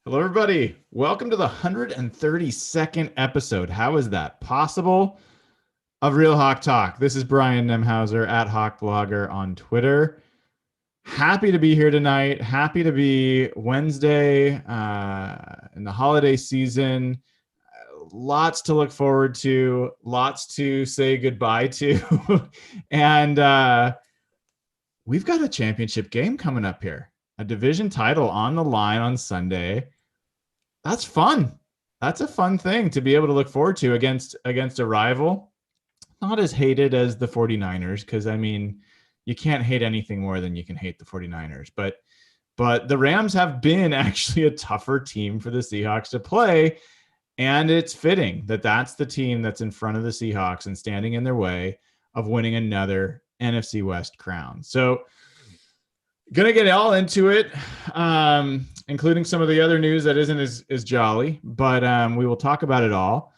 Hello, everybody. Welcome to the 132nd episode. How is that possible? Of Real Hawk Talk. This is Brian Nemhauser at Hawk Blogger on Twitter. Happy to be here tonight. Happy to be Wednesday in the holiday season. Lots to look forward to. Lots to say goodbye to. And we've got a championship game coming up here. A division title on the line on Sunday. That's fun. That's a fun thing to be able to look forward to against a rival. Not as hated as the 49ers, because, I mean, you can't hate anything more than you can hate the 49ers. But the Rams have been actually a tougher team for the Seahawks to play, and it's fitting that that's the team that's in front of the Seahawks and standing in their way of winning another NFC West crown. So gonna get all into it, including some of the other news that isn't as jolly, but we will talk about it all.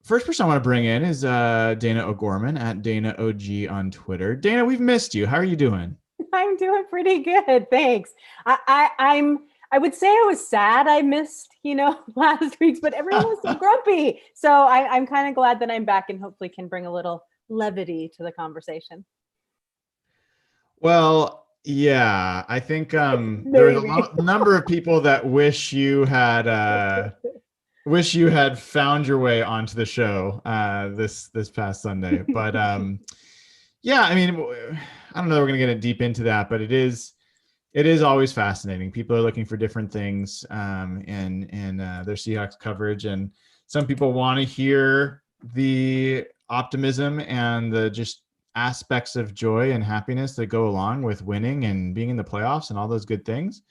First person I want to bring in is Dayna O'Gorman at Dayna OG on Twitter. Dayna, we've missed you. How are you doing? I'm doing pretty good, thanks. I would say I was sad I missed, last week's, but everyone was so grumpy. So I'm kind of glad that I'm back and hopefully can bring a little levity to the conversation. Well, yeah, I think there's a number of people that wish you had found your way onto the show this past Sunday. But yeah, I mean, I don't know that we're gonna get deep into that, but it is always fascinating. People are looking for different things in their Seahawks coverage, and some people want to hear the optimism and the just aspects of joy and happiness that go along with winning and being in the playoffs and all those good things.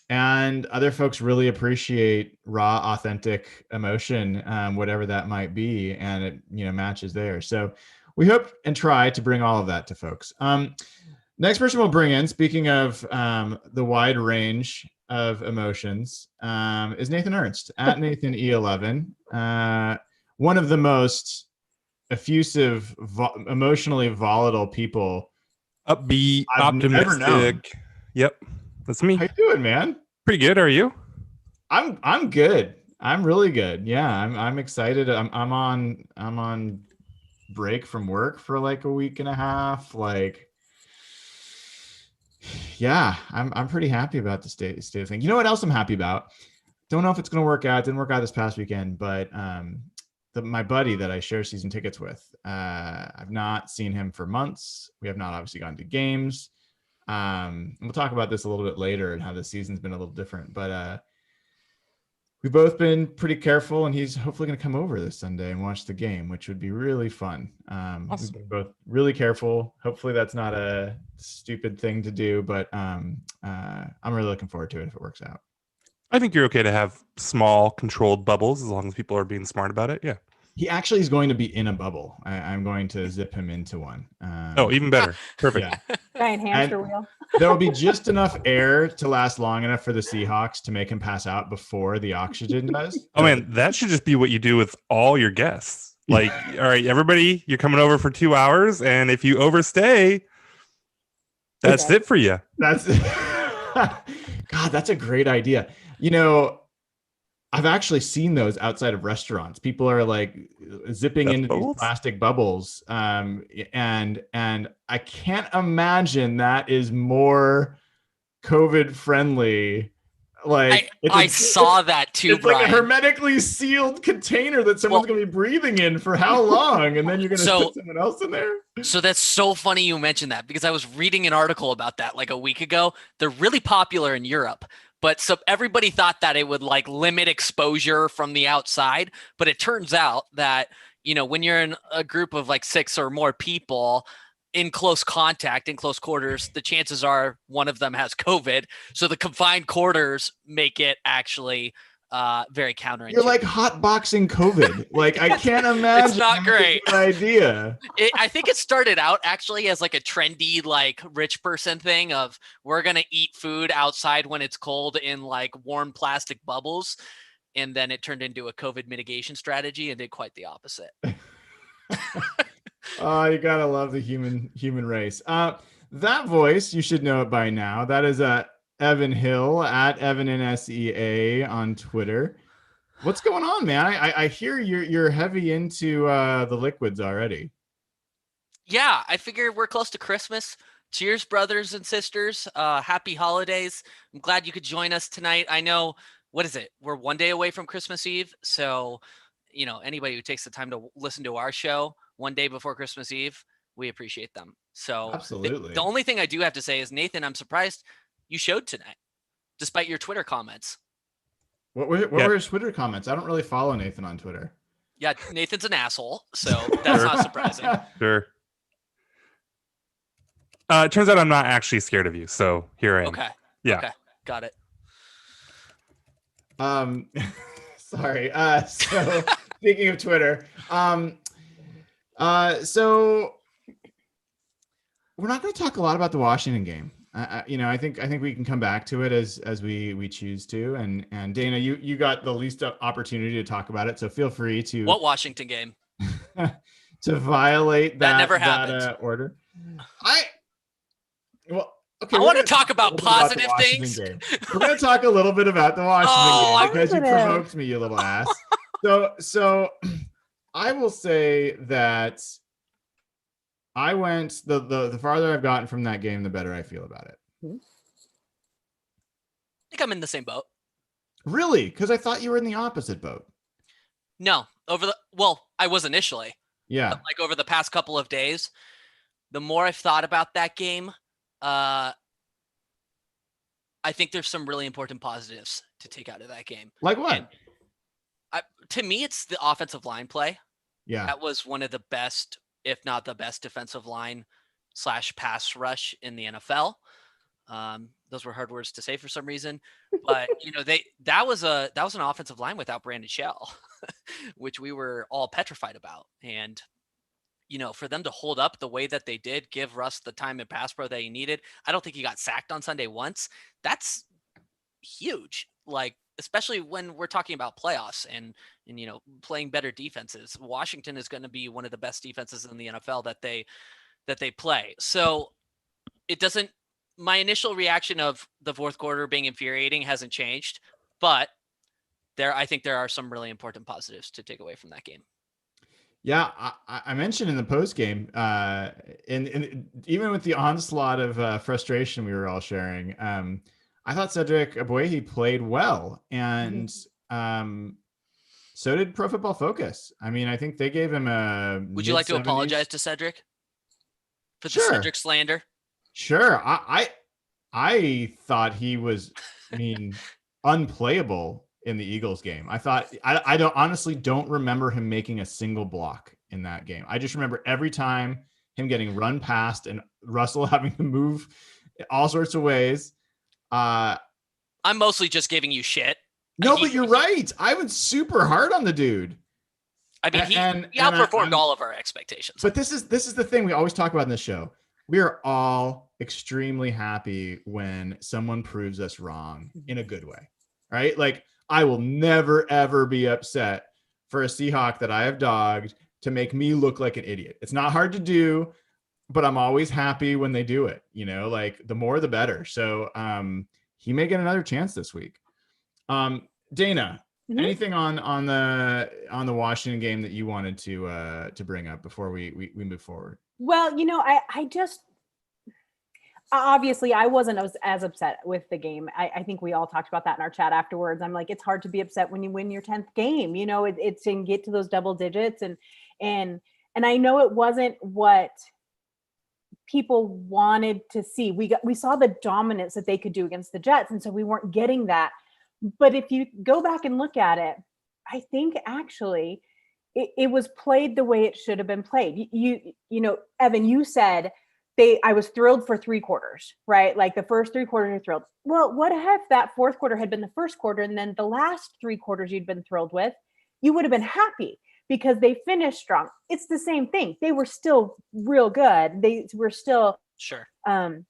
And other folks really appreciate raw, authentic emotion, whatever that might be, and it matches there. So we hope and try to bring all of that to folks. Next person we'll bring in, speaking of the wide range of emotions, is Nathan Ernst at Nathan E11. One of the most effusive, emotionally volatile people. Upbeat, optimistic. Yep, that's me. How you doing, man? Pretty good. How are you? I'm good. I'm really good. Yeah, I'm excited. I'm on break from work for like a week and a half. Like, yeah, I'm pretty happy about the state of thing. You know what else I'm happy about? Don't know if it's gonna work out. It didn't work out this past weekend, but my buddy that I share season tickets with, I've not seen him for months. We have not obviously gone to games. We'll talk about this a little bit later and how the season's been a little different, but we've both been pretty careful, and he's hopefully going to come over this Sunday and watch the game, which would be really fun. Awesome. We've been both really careful. Hopefully that's not a stupid thing to do, but I'm really looking forward to it if it works out. I think you're okay to have small, controlled bubbles as long as people are being smart about it. Yeah. He actually is going to be in a bubble. I'm going to zip him into one. Even better. Perfect. Yeah. Giant hamster wheel. There will be just enough air to last long enough for the Seahawks to make him pass out before the oxygen does. Oh, man, that should just be what you do with all your guests. Like, all right, everybody, you're coming over for 2 hours, and if you overstay, that's it for you. God, that's a great idea. I've actually seen those outside of restaurants. People are like zipping into these plastic bubbles. And I can't imagine that is more COVID friendly. Like I saw that too, it's Brian. Like a hermetically sealed container that someone's going to be breathing in for how long? And then you're going to put someone else in there. So that's so funny you mentioned that, because I was reading an article about that like a week ago. They're really popular in Europe. But so everybody thought that it would like limit exposure from the outside. But it turns out that, when you're in a group of like 6 or more people in close contact, in close quarters, the chances are one of them has COVID. So the confined quarters make it actually very counterintuitive. You're like hotboxing COVID. Like, I can't imagine. It's not great. Idea. I think it started out actually as like a trendy, like rich person thing of we're going to eat food outside when it's cold in like warm plastic bubbles. And then it turned into a COVID mitigation strategy and did quite the opposite. Oh, you gotta love the human race. That voice, you should know it by now. That is Evan Hill at Evan NSEA on Twitter. What's going on, man? I hear you're heavy into the liquids already. Yeah, I figure we're close to Christmas. Cheers, brothers and sisters. Happy holidays. I'm glad you could join us tonight. I know, what is it? We're one day away from Christmas Eve. So, anybody who takes the time to listen to our show one day before Christmas Eve, we appreciate them. So Absolutely. The only thing I do have to say is, Nathan, I'm surprised you showed tonight, despite your Twitter comments. What were his Twitter comments? I don't really follow Nathan on Twitter. Yeah, Nathan's an asshole, so that's not surprising. Sure. It turns out I'm not actually scared of you, so here I am. Okay. Yeah. Okay. Got it. Sorry. So speaking of Twitter, so we're not going to talk a lot about the Washington game. I think we can come back to it as we choose to. And Dayna, you got the least opportunity to talk about it, so feel free to. What Washington game? To violate that never happened. Order. Okay. I want to talk about positive things. We're going to talk a little bit about the Washington game because you provoked me, you little ass. So I will say that I went the farther I've gotten from that game, the better I feel about it. I think I'm in the same boat. Really? Because I thought you were in the opposite boat. No, I was initially. Yeah. But like over the past couple of days, the more I've thought about that game, I think there's some really important positives to take out of that game. Like what? To me, it's the offensive line play. Yeah. That was one of the best, if not the best, defensive line / pass rush in the NFL. Those were hard words to say for some reason, but that was an offensive line without Brandon Shell, which we were all petrified about. And for them to hold up the way that they did, give Russ the time in pass pro that he needed. I don't think he got sacked on Sunday once. That's huge. Like, especially when we're talking about playoffs and playing better defenses. Washington is going to be one of the best defenses in the NFL that they play. So my initial reaction of the fourth quarter being infuriating hasn't changed, but I think there are some really important positives to take away from that game. Yeah, I mentioned in the post game, and even with the onslaught of frustration we were all sharing, I thought Cedric Aboyehi played well, and so did Pro Football Focus. I mean, I think they gave him a. Would you like to apologize to Cedric for the Cedric slander? Sure. I thought he was, unplayable in the Eagles game. I thought I honestly don't remember him making a single block in that game. I just remember every time him getting run past and Russell having to move all sorts of ways. I'm mostly just giving you shit. No, but you're right. I was super hard on the dude. I mean, he outperformed all of our expectations. But this is the thing we always talk about in this show. We are all extremely happy when someone proves us wrong in a good way, right? Like, I will never, ever be upset for a Seahawk that I have dogged to make me look like an idiot. It's not hard to do, but I'm always happy when they do it. Like, the more, the better. So he may get another chance this week. Dayna, anything on the Washington game that you wanted to bring up before we move forward? Well, I just obviously I wasn't as upset with the game. I think we all talked about that in our chat afterwards. I'm like, it's hard to be upset when you win your 10th game. It's and get to those double digits and I know it wasn't what people wanted to see. We saw the dominance that they could do against the Jets, and so we weren't getting that. But if you go back and look at it, I think actually it was played the way it should have been played. Evan, you said I was thrilled for 3 quarters, right? Like the first 3 quarters, you're thrilled. Well, what if that fourth quarter had been the first quarter and then the last 3 quarters you'd been thrilled with? You would have been happy because they finished strong. It's the same thing. They were still real good. They were still sure. I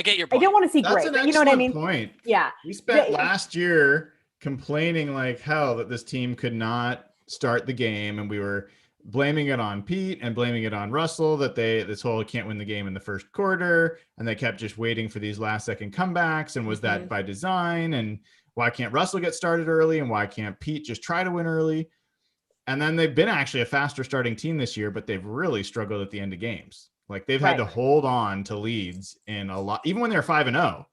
get your point. I don't want to see That's great. An but you know what I mean? Point. Yeah. We spent last year complaining like hell that this team could not start the game, and we were blaming it on Pete and blaming it on Russell that this whole can't win the game in the first quarter, and they kept just waiting for these last second comebacks, and was that by design, and why can't Russell get started early, and why can't Pete just try to win early? And then they've been actually a faster starting team this year, but they've really struggled at the end of games. Like they've had to hold on to leads in a lot, even when they're 5-0,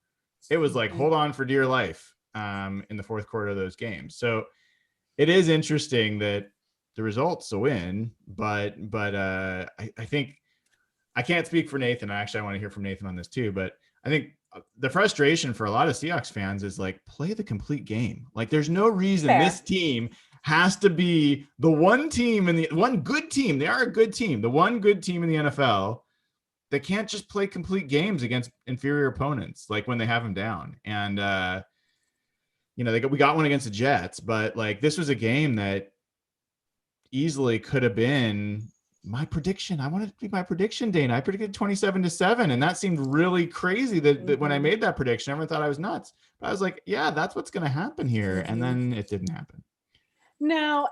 it was like hold on for dear life in the fourth quarter of those games. So it is interesting that the results a win, but I think I can't speak for Nathan. Actually, I want to hear from Nathan on this too, but I think the frustration for a lot of Seahawks fans is like, play the complete game. Like there's no reason this team has to be the one team in the one good team. They are a good team. The one good team in the NFL. They can't just play complete games against inferior opponents, like when they have them down. And, we got one against the Jets, but like, this was a game that easily could have been my prediction. I wanted it to be my prediction, Dayna. I predicted 27-7. And that seemed really crazy that when I made that prediction, everyone thought I was nuts, but I was like, yeah, that's what's going to happen here. And then it didn't happen. No.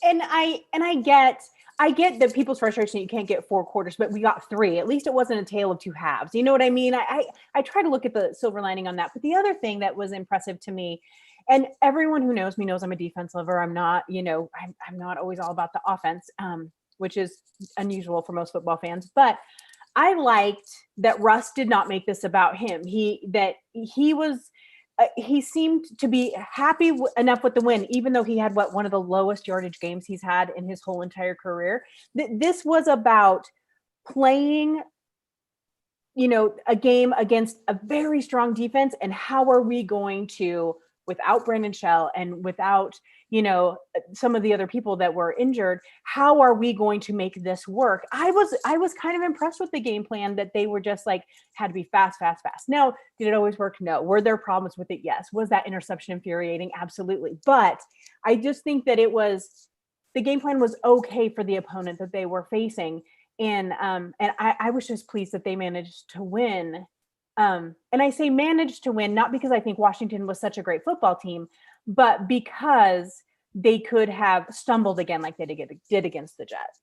And I get that people's frustration, you can't get 4 quarters, but we got 3. At least it wasn't a tale of 2 halves. You know what I mean? I try to look at the silver lining on that. But the other thing that was impressive to me, and everyone who knows me knows I'm a defense lover. I'm not, I'm not always all about the offense, which is unusual for most football fans. But I liked that Russ did not make this about him. He seemed to be happy enough with the win, even though he had one of the lowest yardage games he's had in his whole entire career. This was about playing, a game against a very strong defense. And how are we going to, without Brandon Shell and without, some of the other people that were injured, how are we going to make this work? I was kind of impressed with the game plan that they were just like, had to be fast. Now, did it always work? No. Were there problems with it? Yes. Was that interception infuriating? Absolutely. But I just think that the game plan was okay for the opponent that they were facing. And I was just pleased that they managed to win. And I say managed to win, not because I think Washington was such a great football team, but because they could have stumbled again like they did against the Giants.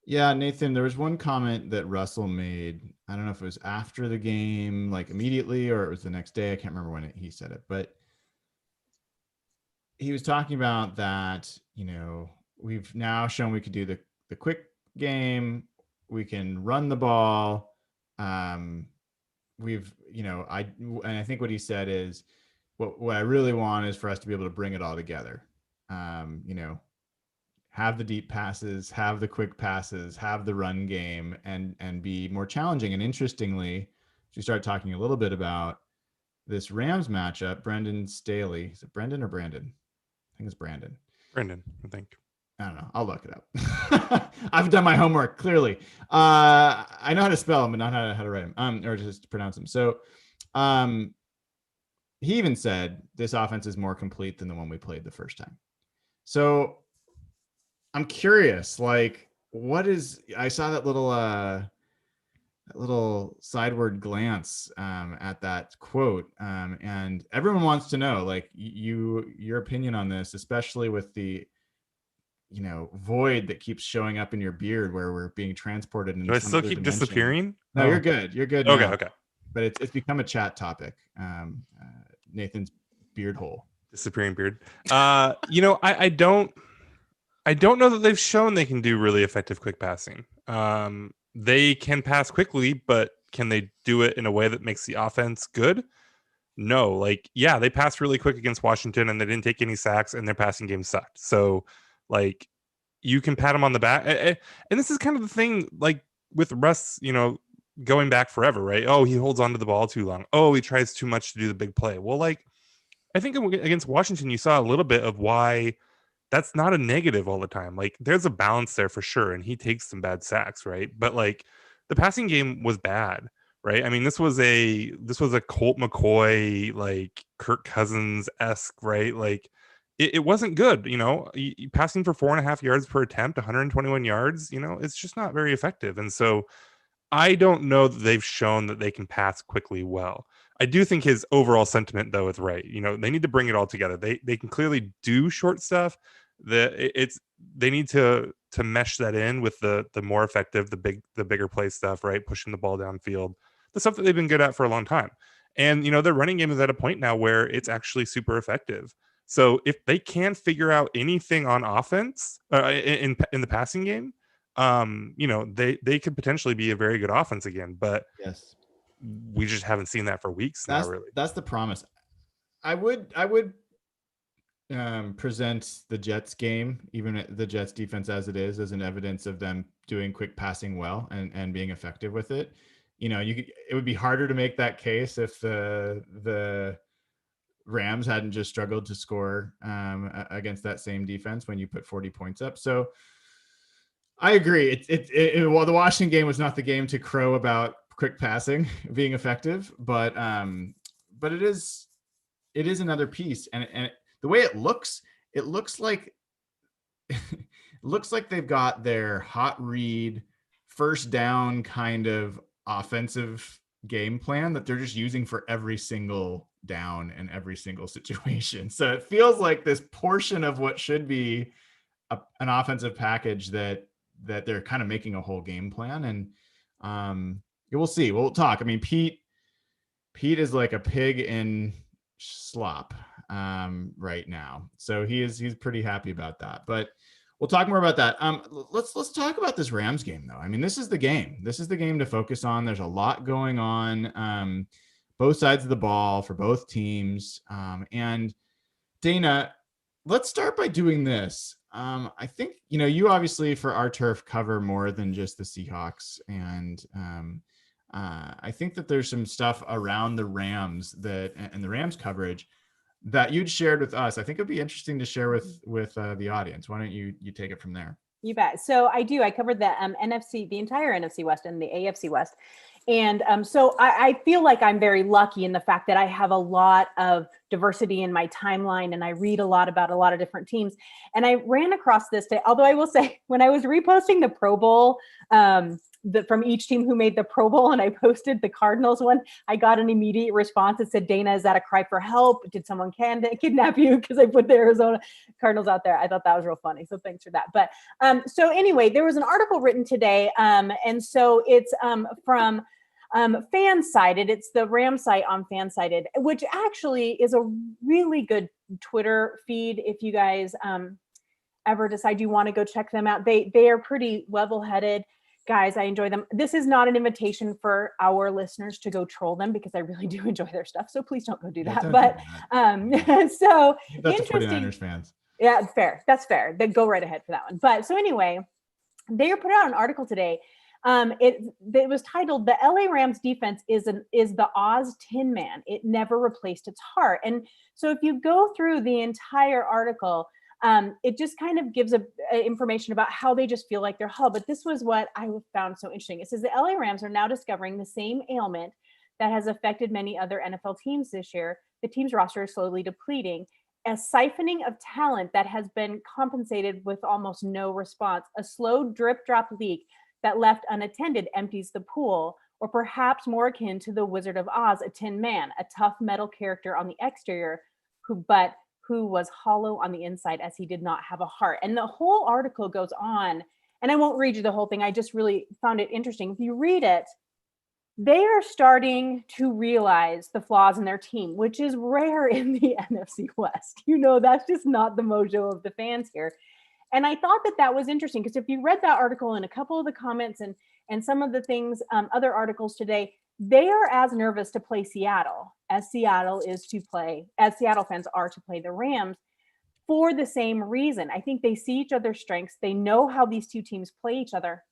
Yeah, Nathan, there was one comment that Russell made. I don't know if it was after the game, like immediately, or it was the next day. I can't remember when he said it, but he was talking about that, we've now shown we could do the quick game. We can run the ball. I think what he said is what I really want is for us to be able to bring it all together. Have the deep passes, have the quick passes, have the run game, and be more challenging. And interestingly, we start talking a little bit about this Rams matchup. Brendan Staley, is it Brendan or Brandon? I think it's Brandon. Brendan, I think. I don't know. I'll look it up. I've done my homework, clearly. I know how to spell them, but not how to write them, or just pronounce them. So he even said this offense is more complete than the one we played the first time. So I'm curious, like, I saw that little sideward glance at that quote, and everyone wants to know, like, your opinion on this, especially with the void that keeps showing up in your beard where we're being transported. Do I still keep disappearing? No, You're good. You're good. Okay. Now. Okay. But it's become a chat topic. Nathan's beard hole. Disappearing beard. I don't know that they've shown they can do really effective quick passing. They can pass quickly, but can they do it in a way that makes the offense good? No. They passed really quick against Washington and they didn't take any sacks and their passing game sucked. So you can pat him on the back. And this is kind of the thing, like with Russ, going back forever, right? Oh, he holds onto the ball too long. Oh, he tries too much to do the big play. Well, I think against Washington, you saw a little bit of why that's not a negative all the time. Like there's a balance there for sure. And he takes some bad sacks, right? But the passing game was bad, right? I mean, this was a Colt McCoy, Kirk Cousins-esque, right? It wasn't good, passing for 4.5 yards per attempt, 121 yards, it's just not very effective. And so I don't know that they've shown that they can pass quickly well. I do think his overall sentiment, though, is right. They need to bring it all together. They can clearly do short stuff, They need to mesh that in with the more effective, the bigger play stuff, right? Pushing the ball downfield, the stuff that they've been good at for a long time. And their running game is at a point now where it's actually super effective. So if they can figure out anything on offense in the passing game, they could potentially be a very good offense again. But yes, we just haven't seen that for weeks now. Really, that's the promise. I would present the Jets game, even the Jets defense as it is, as an evidence of them doing quick passing well and being effective with it. It would be harder to make that case if the Rams hadn't just struggled to score against that same defense when you put 40 points up. So I agree. While the Washington game was not the game to crow about quick passing being effective, but it is another piece. And the way it looks like they've got their hot read, first down kind of offensive game plan that they're just using for every single down and every single situation. So it feels like this portion of what should be an offensive package that they're kind of making a whole game plan. And we'll see. We'll talk. I mean, Pete is like a pig in slop right now, so he's pretty happy about that. But we'll talk more about that. Let's talk about this Rams game, though. I mean, this is the game. This is the game to focus on. There's a lot going on, both sides of the ball for both teams. And Dayna, let's start by doing this. I think you obviously for our turf cover more than just the Seahawks, and I think that there's some stuff around the Rams and the Rams coverage that you'd shared with us. I think it'd be interesting to share with the audience. Why don't you take it from there? You bet. So I covered the NFC, the entire NFC West and the AFC West. And so I feel like I'm very lucky in the fact that I have a lot of diversity in my timeline, and I read a lot about a lot of different teams. And I ran across this day, although I will say when I was reposting the Pro Bowl, from each team who made the Pro Bowl, and I posted the Cardinals one, I got an immediate response that said, "Dayna, is that a cry for help? Did someone kidnap you?" Because I put the Arizona Cardinals out there. I thought that was real funny. So thanks for that. But so anyway, there was an article written today. And so it's from Fansided. It's the Ram site on Fansided, which actually is a really good Twitter feed. If you guys ever decide you want to go check them out, they are pretty level-headed guys. I enjoy them. This is not an invitation for our listeners to go troll them, because I really do enjoy their stuff. So please don't go do that. But so that's interesting. 49ers fans. Yeah, fair. That's fair. Then go right ahead for that one. But so anyway, they put out an article today. It was titled "The LA Rams defense is the Oz Tin Man. It never replaced its heart." And so if you go through the entire article, it just kind of gives information about how they just feel like they're hull. But this was what I found so interesting. It says the LA Rams are now discovering the same ailment that has affected many other NFL teams this year. The team's roster is slowly depleting. A siphoning of talent that has been compensated with almost no response. A slow drip-drop leak that left unattended empties the pool, or perhaps more akin to the Wizard of Oz, a tin man, a tough metal character on the exterior who was hollow on the inside, as he did not have a heart. And the whole article goes on, and I won't read you the whole thing. I just really found it interesting. If you read it, they are starting to realize the flaws in their team, which is rare in the NFC West. That's just not the mojo of the fans here. And I thought that was interesting, because if you read that article and a couple of the comments and some of the things, other articles today, they are as nervous to play Seattle as Seattle fans are to play the Rams, for the same reason. I think they see each other's strengths. They know how these two teams play each other,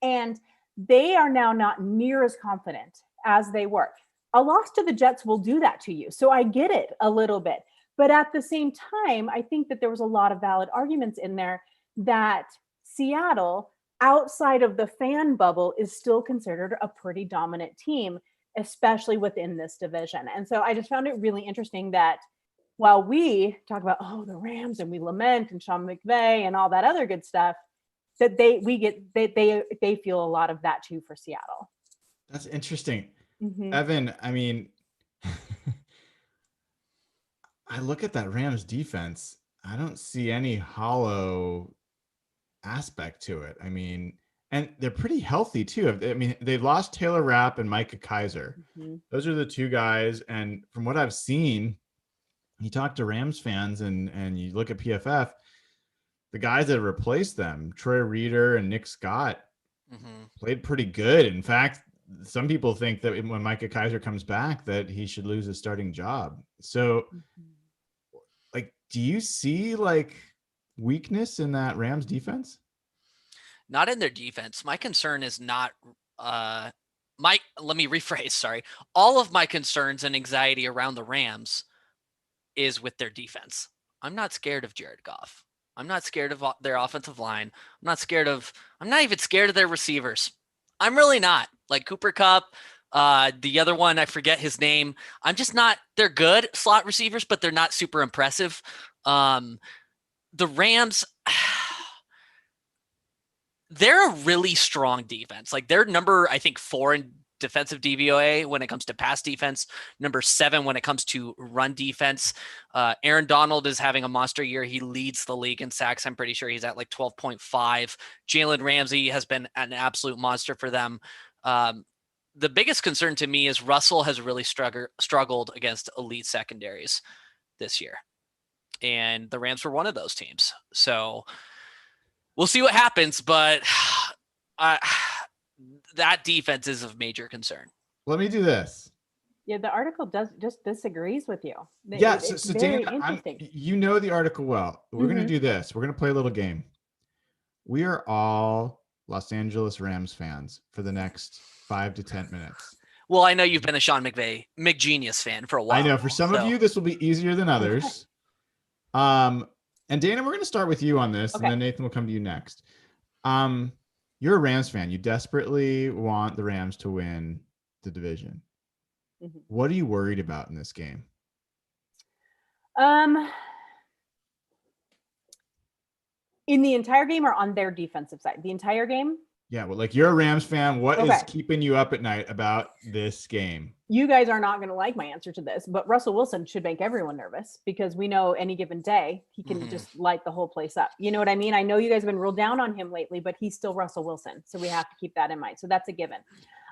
and they are now not near as confident as they were. A loss to the Jets will do that to you. So I get it a little bit. But at the same time, I think that there was a lot of valid arguments in there that Seattle, outside of the fan bubble, is still considered a pretty dominant team, especially within this division. And so I just found it really interesting that while we talk about, the Rams, and we lament and Sean McVay and all that other good stuff, that they feel a lot of that too for Seattle. That's interesting. Mm-hmm. Evan, I mean, I look at that Rams defense I don't see any hollow aspect to it. I mean, and they're pretty healthy too. I mean, they've lost Taylor Rapp and Micah Kaiser. Those are the two guys. And from what I've seen, you talk to Rams fans and you look at PFF, the guys that have replaced them, Troy Reeder and Nick Scott, played pretty good. In fact, some people think that when Micah Kaiser comes back, that he should lose his starting job. So, like, do you see like weakness in that Rams defense? Not in their defense. My concern is not let me rephrase, sorry. All of my concerns and anxiety around the Rams is with their defense. I'm not scared of Jared Goff. I'm not scared of their offensive line. I'm not even scared of their receivers. I'm really not. Like Cooper Kupp, the other one, I forget his name. I'm just not, they're good slot receivers, but they're not super impressive. The Rams, they're a really strong defense. Like they're number, I think, 4 in defensive DVOA when it comes to pass defense, number 7 when it comes to run defense. Aaron Donald is having a monster year. He leads the league in sacks. I'm pretty sure he's at like 12.5. Jalen Ramsey has been an absolute monster for them. The biggest concern to me is Russell has really struggled against elite secondaries this year. And the Rams were one of those teams. So we'll see what happens, but that defense is of major concern. Let me do this. Yeah, the article just disagrees with you. Yeah, It's so very Dayna, interesting. you know the article well. We're going to do this. We're going to play a little game. We are all Los Angeles Rams fans for the next 5 to 10 minutes. Well, I know you've been a Sean McGenius fan for a while. I know for some of you, this will be easier than others. And Dayna, we're going to start with you on this, and then Nathan will come to you next. You're a Rams fan. You desperately want the Rams to win the division. What are you worried about in this game? In the entire game or on their defensive side? The entire game? Yeah, well, like you're a Rams fan. What is keeping you up at night about this game? You guys are not going to like my answer to this, but Russell Wilson should make everyone nervous because we know any given day he can just light the whole place up. You know what I mean? I know you guys have been real down on him lately, but he's still Russell Wilson. So we have to keep that in mind. So that's a given.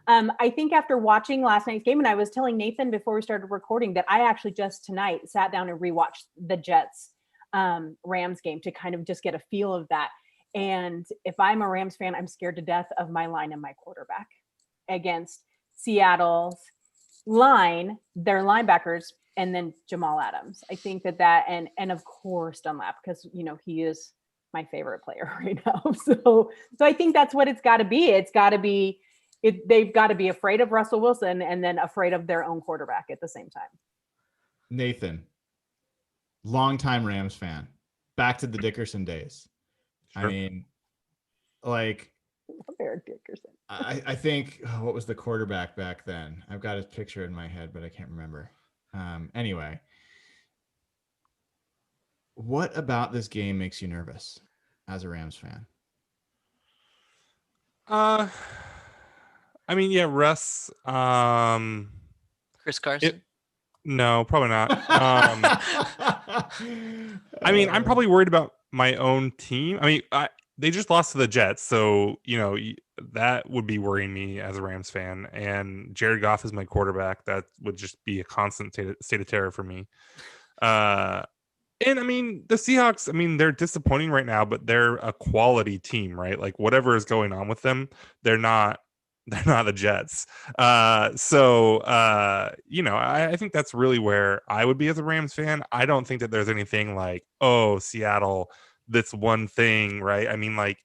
I think after watching last night's game, and I was telling Nathan before we started recording that I actually just tonight sat down and rewatched the Jets Rams game to kind of just get a feel of that. And if I'm a Rams fan, I'm scared to death of my line and my quarterback against Seattle's line, their linebackers, and then Jamal Adams. I think that and of course Dunlap, because he is my favorite player right now. So I think that's what it's got to be. It's got to be they've got to be afraid of Russell Wilson and then afraid of their own quarterback at the same time. Nathan, longtime Rams fan, back to the Dickerson days. Sure. I mean, like, Eric Dickerson. I think what was the quarterback back then? I've got his picture in my head, but I can't remember. Anyway, what about this game makes you nervous as a Rams fan? I mean, yeah, Russ. Chris Carson. No, probably not. I mean, I'm probably worried about my own team. I mean, they just lost to the Jets, so that would be worrying me as a Rams fan. And Jared Goff is my quarterback. That would just be a constant state of terror for me. And I mean, the Seahawks, I mean, they're disappointing right now, but they're a quality team, right? Like whatever is going on with them, they're not the Jets. I think that's really where I would be as a Rams fan. I don't think that there's anything like, oh, Seattle, this one thing, right? I mean, like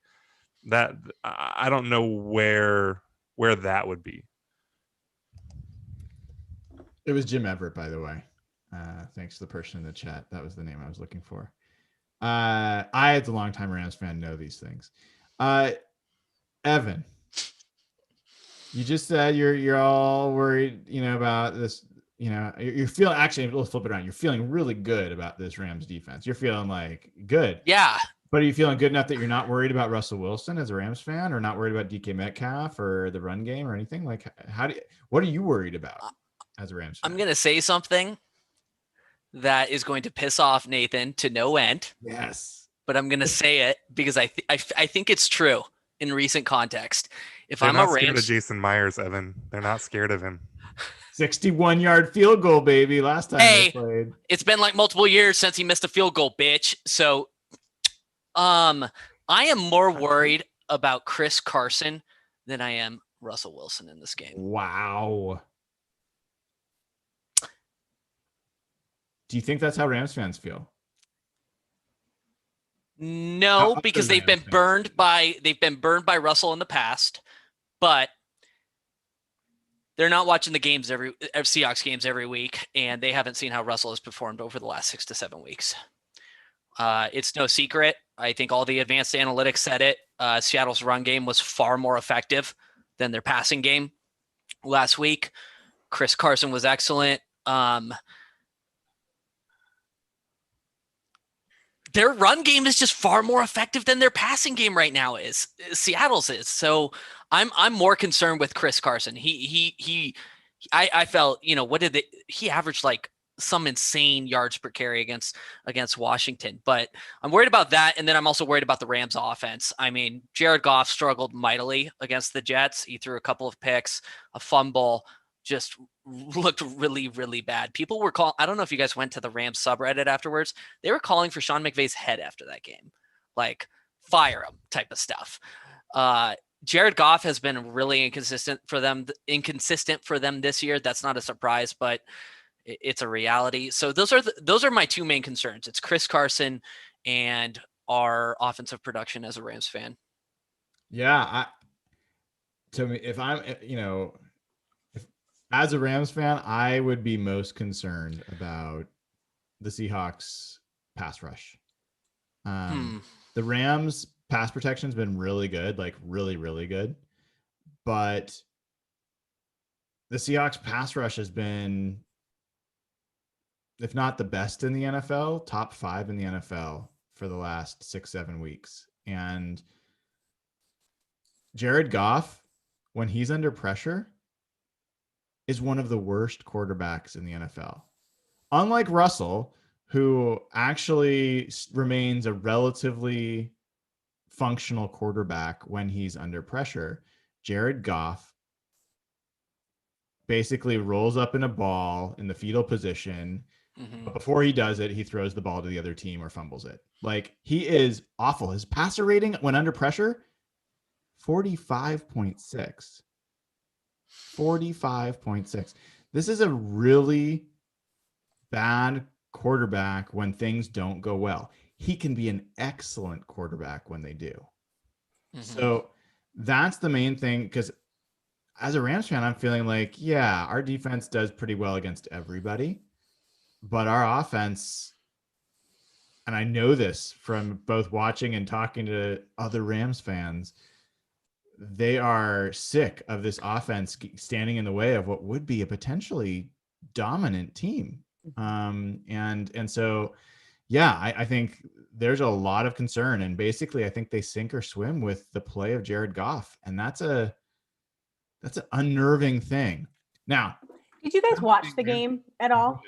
that, I don't know where that would be. It was Jim Everett, by the way. Thanks to the person in the chat. That was the name I was looking for. I, as a longtime Rams fan, know these things. Evan, you just said you're all worried, about this. You're feeling, actually, let's flip it around. You're feeling really good about this Rams defense. You're feeling like good. Yeah. But are you feeling good enough that you're not worried about Russell Wilson as a Rams fan, or not worried about DK Metcalf or the run game or anything? Like, what are you worried about as a Rams fan? I'm going to say something that is going to piss off Nathan to no end. Yes. But I'm going to say it because I think it's true in recent context. If They're I'm not a scared of Rams, Jason Myers, Evan. They're not scared of him. 61-yard field goal, baby. Last time they hey, played. it's been like multiple years since he missed a field goal, bitch. So, I am more worried about Chris Carson than I am Russell Wilson in this game. Wow. Do you think that's how Rams fans feel? No, How because other they've been Rams burned by Russell in the past, but they're not watching the games Seahawks games every week, and they haven't seen how Russell has performed over the last 6 to 7 weeks. It's no secret. I think all the advanced analytics said it. Seattle's run game was far more effective than their passing game last week. Chris Carson was excellent. Their run game is just far more effective than their passing game right now is. Seattle's is. So I'm more concerned with Chris Carson. I felt, he averaged like some insane yards per carry against Washington, but I'm worried about that. And then I'm also worried about the Rams offense. I mean, Jared Goff struggled mightily against the Jets. He threw a couple of picks, a fumble, just looked really, really bad. People were calling, I don't know if you guys went to the Rams subreddit afterwards. They were calling for Sean McVay's head after that game, like fire him type of stuff. Jared Goff has been really inconsistent for them this year. That's not a surprise, but it's a reality. So those are my two main concerns. It's Chris Carson and our offensive production as a Rams fan. Yeah. To me, if I'm, as a Rams fan, I would be most concerned about the Seahawks pass rush. The Rams pass protection has been really good, like really, really good. But the Seahawks pass rush has been, if not the best in the NFL, top 5 in the NFL for the last 6-7 weeks. And Jared Goff, when he's under pressure, is one of the worst quarterbacks in the NFL. Unlike Russell, who actually remains a relatively functional quarterback when he's under pressure, Jared Goff basically rolls up in a ball in the fetal position. But before he does it, he throws the ball to the other team or fumbles it. Like, he is awful. His passer rating when under pressure, 45.6. 45.6. This is a really bad quarterback when things don't go well. He can be an excellent quarterback when they do. So that's the main thing, because as a Rams fan, I'm feeling like, yeah, our defense does pretty well against everybody, but our offense, and I know this from both watching and talking to other Rams fans, they are sick of this offense standing in the way of what would be a potentially dominant team. And so, yeah, I think there's a lot of concern, and basically I think they sink or swim with the play of Jared Goff. And that's an unnerving thing. Now, did you guys watch the game at all?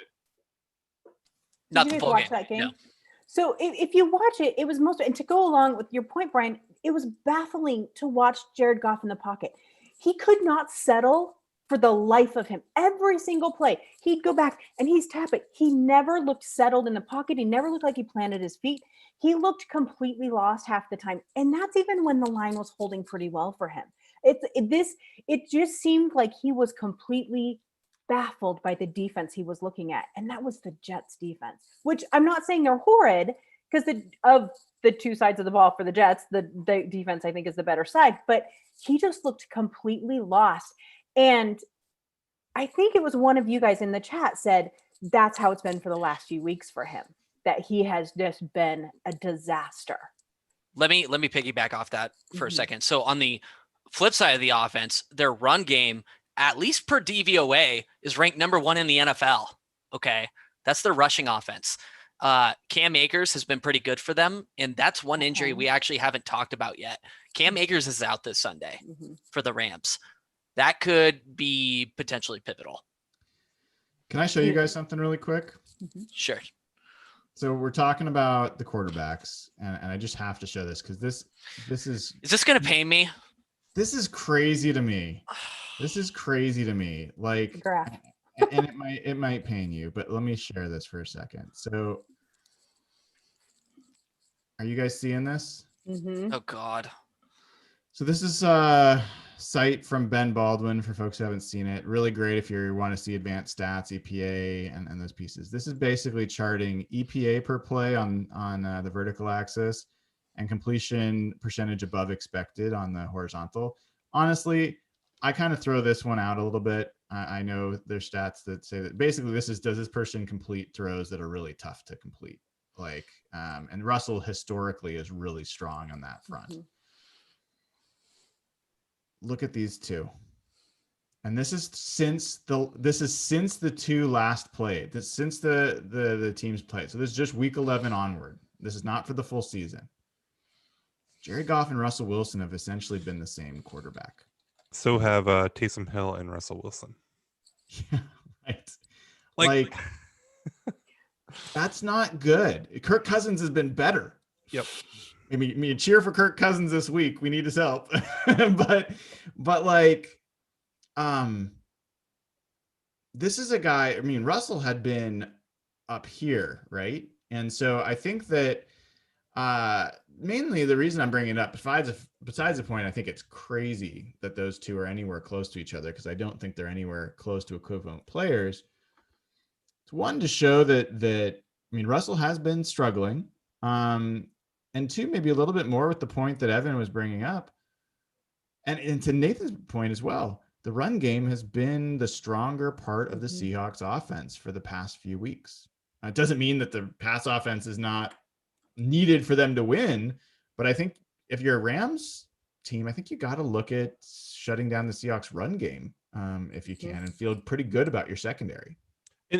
Not the full game. That game? No. So if you watch it, it was and to go along with your point, Brian, it was baffling to watch Jared Goff in the pocket. He could not settle for the life of him. Every single play, he'd go back and he's tapping. He never looked settled in the pocket. He never looked like he planted his feet. He looked completely lost half the time. And that's even when the line was holding pretty well for him. It just seemed like he was completely baffled by the defense he was looking at. And that was the Jets defense, which I'm not saying they're horrid, because of the two sides of the ball for the Jets, the defense I think is the better side, but he just looked completely lost. And I think it was one of you guys in the chat said that's how it's been for the last few weeks for him, that he has just been a disaster. Let me piggyback off that for a second. So on the flip side of the offense, their run game, at least per DVOA, is ranked number 1 in the NFL. Okay. That's their rushing offense. Cam Akers has been pretty good for them. And that's one injury we actually haven't talked about yet. Cam Akers is out this Sunday for the Rams. That could be potentially pivotal. Can I show you guys something really quick? Sure. So we're talking about the quarterbacks, and I just have to show this because this is this going to pain me? This is crazy to me. This is crazy to me. Like, Graph. and it might pain you, but let me share this for a second. So, are you guys seeing this? Oh God. So this is a site from Ben Baldwin for folks who haven't seen it. Really great if you want to see advanced stats, EPA, and those pieces. This is basically charting EPA per play on the vertical axis and completion percentage above expected on the horizontal. Honestly, I kind of throw this one out a little bit. I know there's stats that say that basically does this person complete throws that are really tough to complete? Like, and Russell historically is really strong on that front. Look at these two. And this is since the two last played. This since the teams played. So this is just week 11 onward. This is not for the full season. Jared Goff and Russell Wilson have essentially been the same quarterback. So have Taysom Hill and Russell Wilson. Yeah, right. Like that's not good. Kirk Cousins has been better. Yep. I mean, cheer for Kirk Cousins this week. We need his help. but like, this is a guy, I mean, Russell had been up here, right? And so I think that mainly the reason I'm bringing it up, besides the point, I think it's crazy that those two are anywhere close to each other because I don't think they're anywhere close to equivalent players. It's one to show that I mean, Russell has been struggling. And two, maybe a little bit more with the point that Evan was bringing up. And to Nathan's point as well, the run game has been the stronger part of the Seahawks offense for the past few weeks. It doesn't mean that the pass offense is not needed for them to win, but I think if you're a Rams team, I think you got to look at shutting down the Seahawks run game if you can and feel pretty good about your secondary.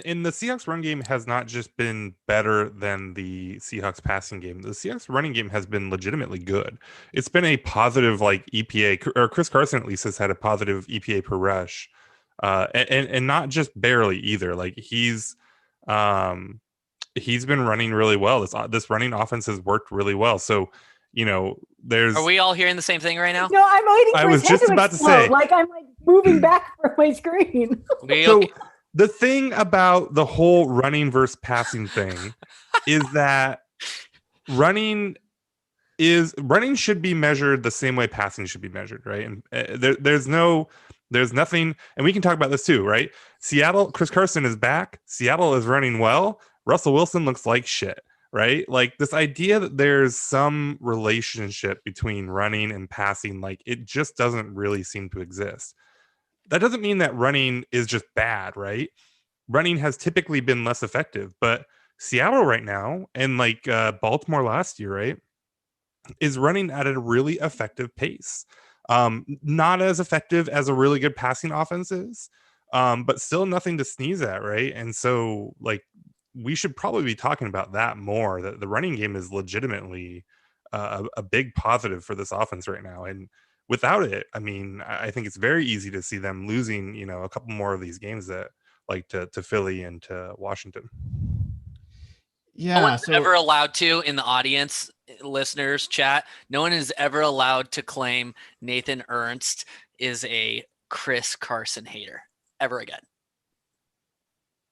And the Seahawks run game has not just been better than the Seahawks passing game. The Seahawks running game has been legitimately good. It's been a positive like EPA, or Chris Carson at least has had a positive EPA per rush, and not just barely either. Like he's been running really well. This running offense has worked really well. So there's. Are we all hearing the same thing right now? No, I'm waiting for I was his head just to about to explode. say. Like I'm like moving back from my screen. The thing about the whole running versus passing thing is that running should be measured the same way passing should be measured, right? And there's nothing, and we can talk about this too, right? Seattle, Chris Carson is back. Seattle is running well. Russell Wilson looks like shit, right? Like this idea that there's some relationship between running and passing, like it just doesn't really seem to exist. That doesn't mean that running is just bad, right? Running has typically been less effective, but Seattle right now and like Baltimore last year, right, is running at a really effective pace. Not as effective as a really good passing offense is, but still nothing to sneeze at, right? And so like we should probably be talking about that more, that the running game is legitimately a big positive for this offense right now. And without it, I mean, I think it's very easy to see them losing, a couple more of these games that like to Philly and to Washington. Yeah. No one's ever allowed to, in the audience, listeners, chat, no one is ever allowed to claim Nathan Ernst is a Chris Carson hater ever again.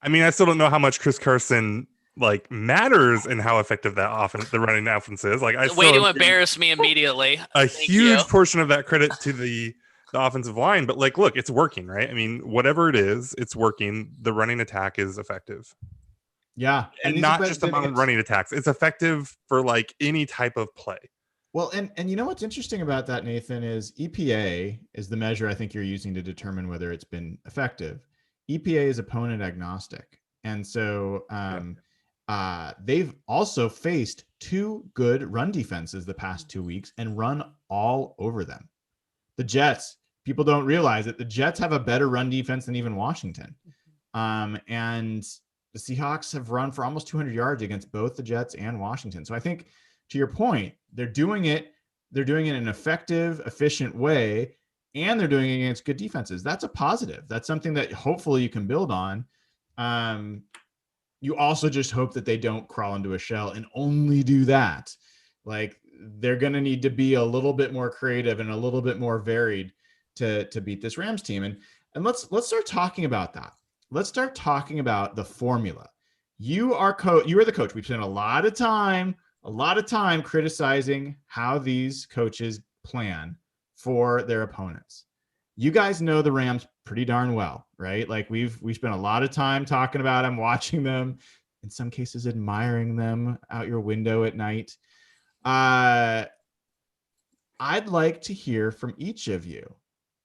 I mean, I still don't know how much Chris Carson like matters and how effective that offense, the running offense is. Like, Way to embarrass me immediately. A huge portion of that credit to the offensive line, but like, look, it's working, right? I mean, whatever it is, it's working. The running attack is effective. Yeah, and not just among running attacks. It's effective for like any type of play. Well, and you know what's interesting about that, Nathan, is EPA is the measure I think you're using to determine whether it's been effective. EPA is opponent agnostic, and so they've also faced two good run defenses the past 2 weeks and run all over them. The Jets, people don't realize it, the Jets have a better run defense than even Washington, and the Seahawks have run for almost 200 yards against both the Jets and Washington. So I think, to your point, they're doing it in an effective, efficient way, and they're doing it against good defenses. That's a positive. That's something that hopefully you can build on. You also just hope that they don't crawl into a shell and only do that. Like, they're going to need to be a little bit more creative and a little bit more varied to beat this Rams team. And let's start talking about that. Let's start talking about the formula. You are the coach. We've spent a lot of time criticizing how these coaches plan for their opponents. You guys know the Rams pretty darn well, right? Like, we've spent a lot of time talking about them, watching them, in some cases admiring them out your window at night. I'd like to hear from each of you.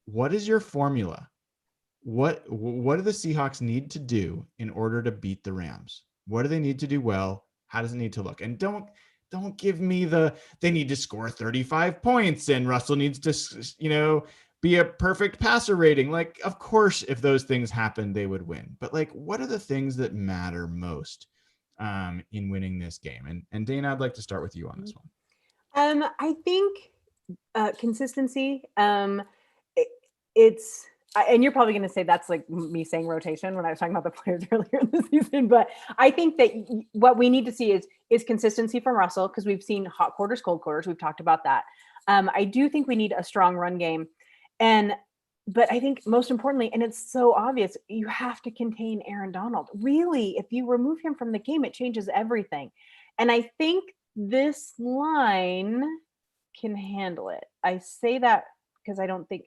What is your formula? What do the Seahawks need to do in order to beat the Rams? What do they need to do well? How does it need to look? And don't give me they need to score 35 points and Russell needs to, be a perfect passer rating. Like, of course, if those things happen, they would win. But like, what are the things that matter most in winning this game? And Dayna, I'd like to start with you on this one. I think consistency. It's and you're probably going to say that's like me saying rotation when I was talking about the players earlier in the season. But I think that what we need to see is consistency from Russell, because we've seen hot quarters, cold quarters. We've talked about that. I do think we need a strong run game. But I think most importantly, and it's so obvious, you have to contain Aaron Donald. Really, if you remove him from the game, it changes everything. And I think this line can handle it. I say that because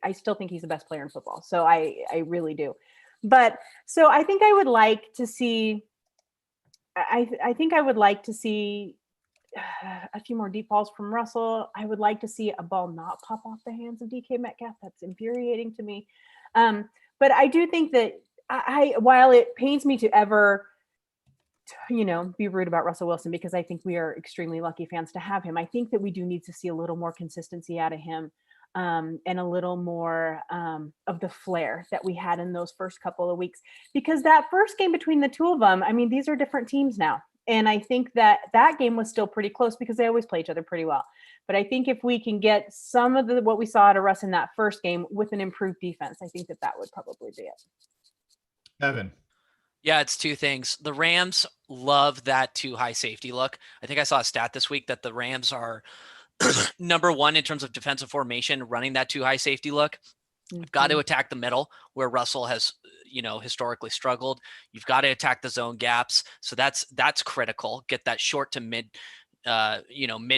I still think he's the best player in football. So I really do. But so I think I would like to see, I think I would like to see a few more deep balls from Russell. I would like to see a ball not pop off the hands of DK Metcalf. That's infuriating to me. But I do think that while it pains me to ever, be rude about Russell Wilson, because I think we are extremely lucky fans to have him, I think that we do need to see a little more consistency out of him, and a little more of the flair that we had in those first couple of weeks. Because that first game between the two of them, I mean, these are different teams now. And I think that game was still pretty close because they always play each other pretty well. But I think if we can get some of what we saw out of Russ in that first game with an improved defense, I think that would probably be it. Evan. Yeah, it's two things. The Rams love that too high safety look. I think I saw a stat this week that the Rams are number one in terms of defensive formation, running that too high safety look. You've got to attack the middle where Russell has, historically struggled. You've got to attack the zone gaps. So that's critical. Get that short to mid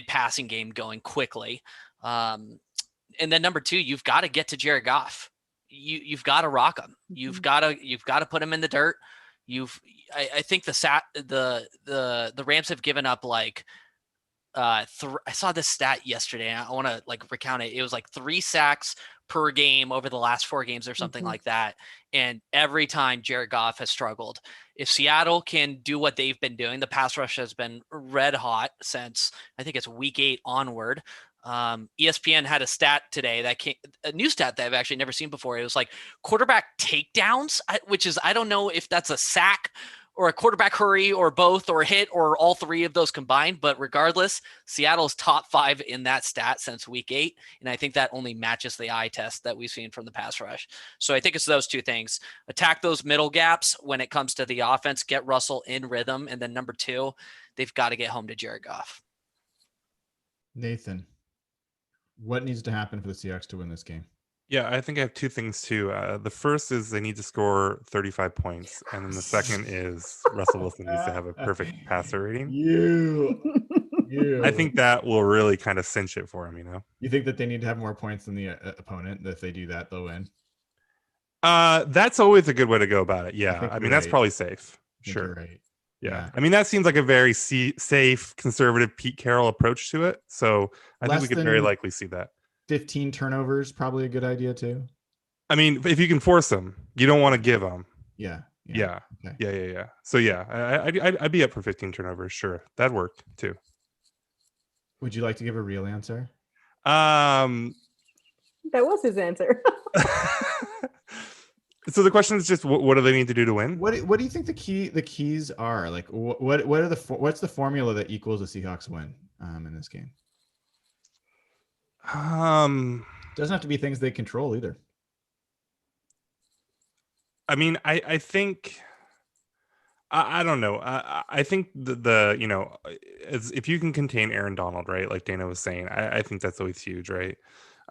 passing game going quickly. And then number two, you've got to get to Jared Goff. You've got to rock him. You've got to put him in the dirt. I think the Rams have given up like, I saw this stat yesterday. I want to recount it. It was like 3 sacks per game over the last 4 games or something like that. And every time Jared Goff has struggled. If Seattle can do what they've been doing, the pass rush has been red hot since I think it's week 8 onward. ESPN had a stat today a new stat that I've actually never seen before. It was like quarterback takedowns, which is, I don't know if that's a sack or a quarterback hurry or both or a hit or all 3 of those combined. But regardless, Seattle's top 5 in that stat since week 8. And I think that only matches the eye test that we've seen from the pass rush. So I think it's those 2 things. Attack those middle gaps when it comes to the offense, get Russell in rhythm. And then number 2, they've got to get home to Jared Goff. Nathan, what needs to happen for the Seahawks to win this game? Yeah, I think I have 2 things too. The first is they need to score 35 points. And then the second is Russell Wilson needs to have a perfect passer rating. I think that will really kind of cinch it for him, You think that they need to have more points than the opponent? That if they do that, they'll win? That's always a good way to go about it. Yeah. I mean, that's probably safe. Sure. Right. Yeah. I mean, that seems like a very safe, conservative Pete Carroll approach to it. So I think we could very likely see that. 15 turnovers, probably a good idea too. I mean, if you can force them, you don't want to give them. Yeah. Okay. Yeah. So yeah, I'd be up for 15 turnovers. Sure. That'd work too. Would you like to give a real answer? That was his answer. So the question is just what do they need to do to win? What do you think the keys are? Like what's the formula that equals a Seahawks win in this game? Doesn't have to be things they control either. I mean, I think I don't know. I think the if you can contain Aaron Donald, right? Like Dana was saying, I think that's always huge, right?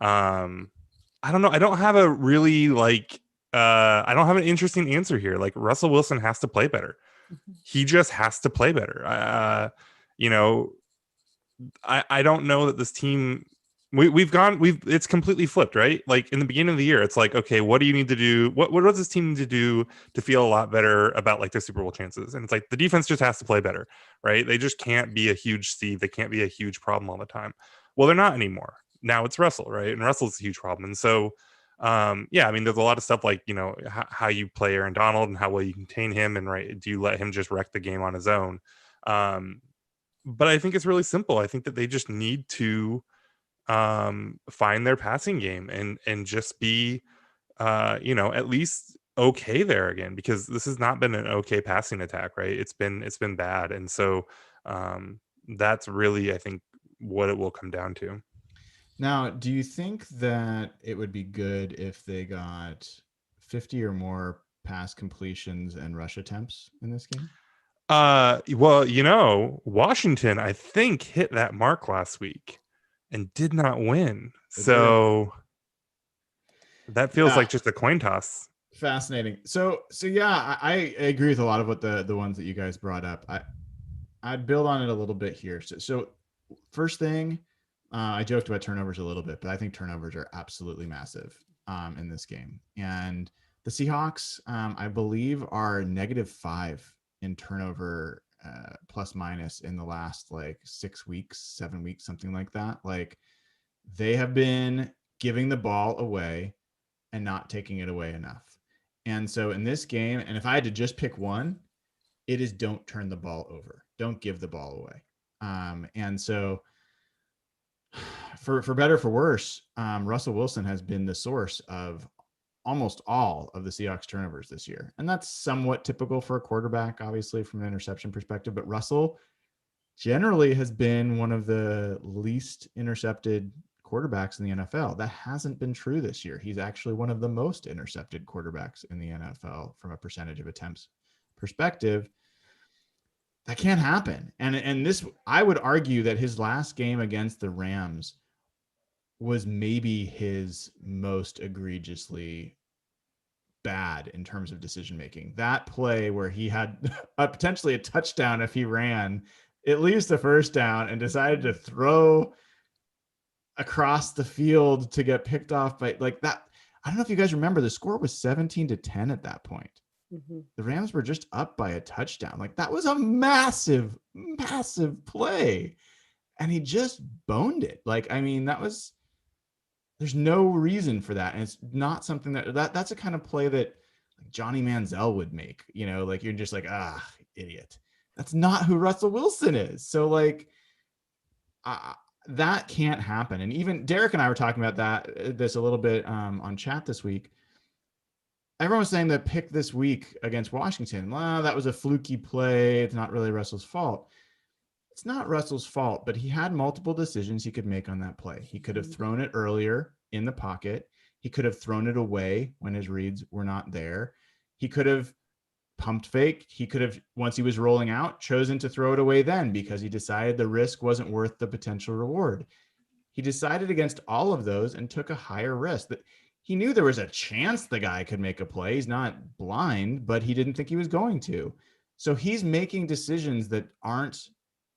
I don't know. I don't have a really I don't have an interesting answer here. Like Russell Wilson has to play better. He just has to play better. You know, I don't know that this team we've it's completely flipped, right? Like in the beginning of the year, it's like, okay, what do you need to do? What does this team need to do to feel a lot better about like their Super Bowl chances? And it's like the defense just has to play better, right? They just can't be a huge seed. They can't be a huge problem all the time. Well, they're not anymore. Now it's Russell, right? And Russell's a huge problem. And so yeah, I mean, there's a lot of stuff like, how you play Aaron Donald and how well you contain him, and right, do you let him just wreck the game on his own? But I think it's really simple. I think that they just need to find their passing game and just be at least okay there again, because this has not been an okay passing attack, right? It's been bad. And so that's really, I think, what it will come down to. Now, do you think that it would be good if they got 50 or more pass completions and rush attempts in this game? Well, Washington, I think, hit that mark last week and did not win. So that feels like just a coin toss. Fascinating. So yeah, I agree with a lot of what the ones that you guys brought up. I'd build on it a little bit here. So first thing, I joked about turnovers a little bit, but I think turnovers are absolutely massive in this game. And the Seahawks, I believe, are -5 in turnover plus minus in the last like 6 weeks, 7 weeks, something like that. Like they have been giving the ball away and not taking it away enough. And so in this game, and if I had to just pick one, it is don't turn the ball over. Don't give the ball away. And so for better, for worse, Russell Wilson has been the source of almost all of the Seahawks turnovers this year. And that's somewhat typical for a quarterback, obviously, from an interception perspective. But Russell generally has been one of the least intercepted quarterbacks in the NFL. That hasn't been true this year. He's actually one of the most intercepted quarterbacks in the NFL from a percentage of attempts perspective. That can't happen. And this, I would argue that his last game against the Rams was maybe his most egregiously bad in terms of decision making. That play where he had potentially a touchdown if he ran, at least a first down, and decided to throw across the field to get picked off by like that. I don't know if you guys remember, the score was 17-10 at that point. Mm-hmm. The Rams were just up by a touchdown. Like that was a massive, massive play. And he just boned it. Like, I mean, there's no reason for that. And it's not something that's a kind of play that like Johnny Manziel would make, like you're just like, idiot. That's not who Russell Wilson is. So like, that can't happen. And even Derek and I were talking about this a little bit on chat this week. Everyone was saying that pick this week against Washington, that was a fluky play. It's not really Russell's fault. It's not Russell's fault, but he had multiple decisions he could make on that play. He could have thrown it earlier in the pocket. He could have thrown it away when his reads were not there. He could have pumped fake. He could have, once he was rolling out, chosen to throw it away then because he decided the risk wasn't worth the potential reward. He decided against all of those and took a higher risk. That he knew there was a chance the guy could make a play. He's not blind, but he didn't think he was going to. So he's making decisions that aren't,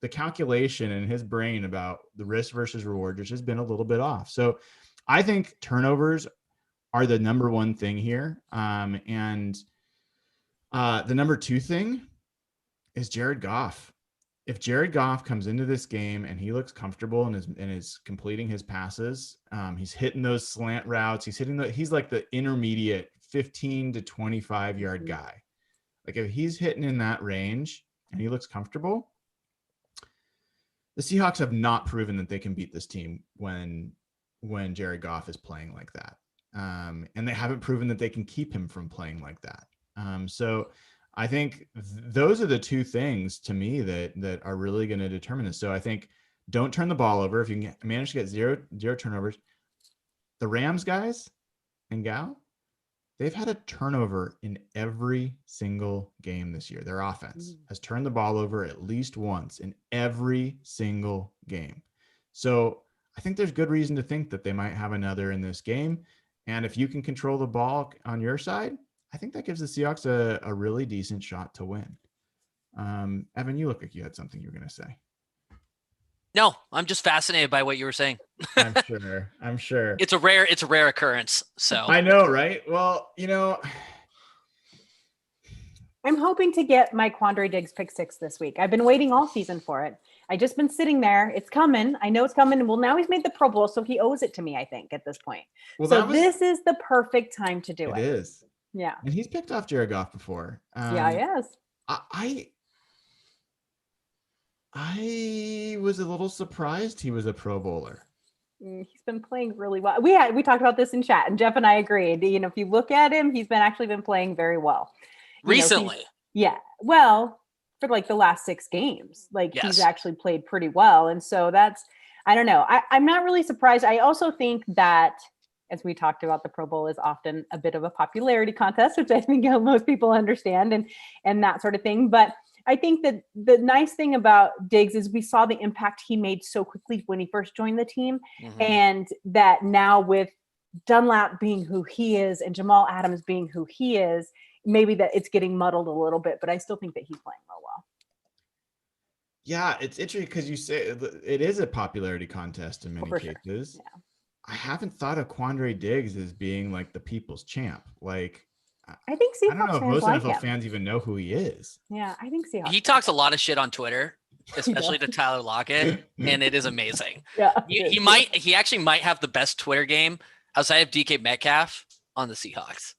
the calculation in his brain about the risk versus reward just has been a little bit off. So I think turnovers are the number one thing here. And the number two thing is Jared Goff. If Jared Goff comes into this game and he looks comfortable and is completing his passes, he's hitting those slant routes. He's like the intermediate 15 to 25 yard guy. Like if he's hitting in that range and he looks comfortable, the Seahawks have not proven that they can beat this team when Jared Goff is playing like that. And they haven't proven that they can keep him from playing like that. So I think those are the two things to me that are really going to determine this. So I think don't turn the ball over. If you can manage to get zero turnovers, the Rams guys and gal, they've had a turnover in every single game this year. Their offense has turned the ball over at least once in every single game. So I think there's good reason to think that they might have another in this game. And if you can control the ball on your side, I think that gives the Seahawks a really decent shot to win. Evan, you look like you had something you were going to say. No, I'm just fascinated by what you were saying. I'm sure. It's a rare occurrence. So I know, right? Well, I'm hoping to get my Quandre Diggs pick 6 this week. I've been waiting all season for it. I just been sitting there. It's coming. I know it's coming. Well, now he's made the Pro Bowl, so he owes it to me, I think, at this point. Well, so this is the perfect time to do it. It is. Yeah. And he's picked off Jared Goff before. Yeah, he has. I was a little surprised he was a Pro Bowler. He's been playing really well. We talked about this in chat, and Jeff and I agreed. If you look at him, he's actually been playing very well. Recently. Well, for like the last 6 games, he's actually played pretty well. And so I don't know. I'm not really surprised. I also think that, as we talked about, the Pro Bowl is often a bit of a popularity contest, which I think most people understand and that sort of thing. But I think that the nice thing about Diggs is we saw the impact he made so quickly when he first joined the team. Mm-hmm. And that now with Dunlap being who he is and Jamal Adams being who he is, maybe that it's getting muddled a little bit, but I still think that he's playing real well. Yeah, it's interesting because you say it is a popularity contest in many cases. Sure. Yeah. I haven't thought of Quandre Diggs as being like the people's champ. I think Seahawks I don't know if most NFL fans even know who he is. Yeah, I think Seahawks. He talks a lot of shit on Twitter, especially to Tyler Lockett, and it is amazing. Yeah, he actually might have the best Twitter game outside of DK Metcalf on the Seahawks.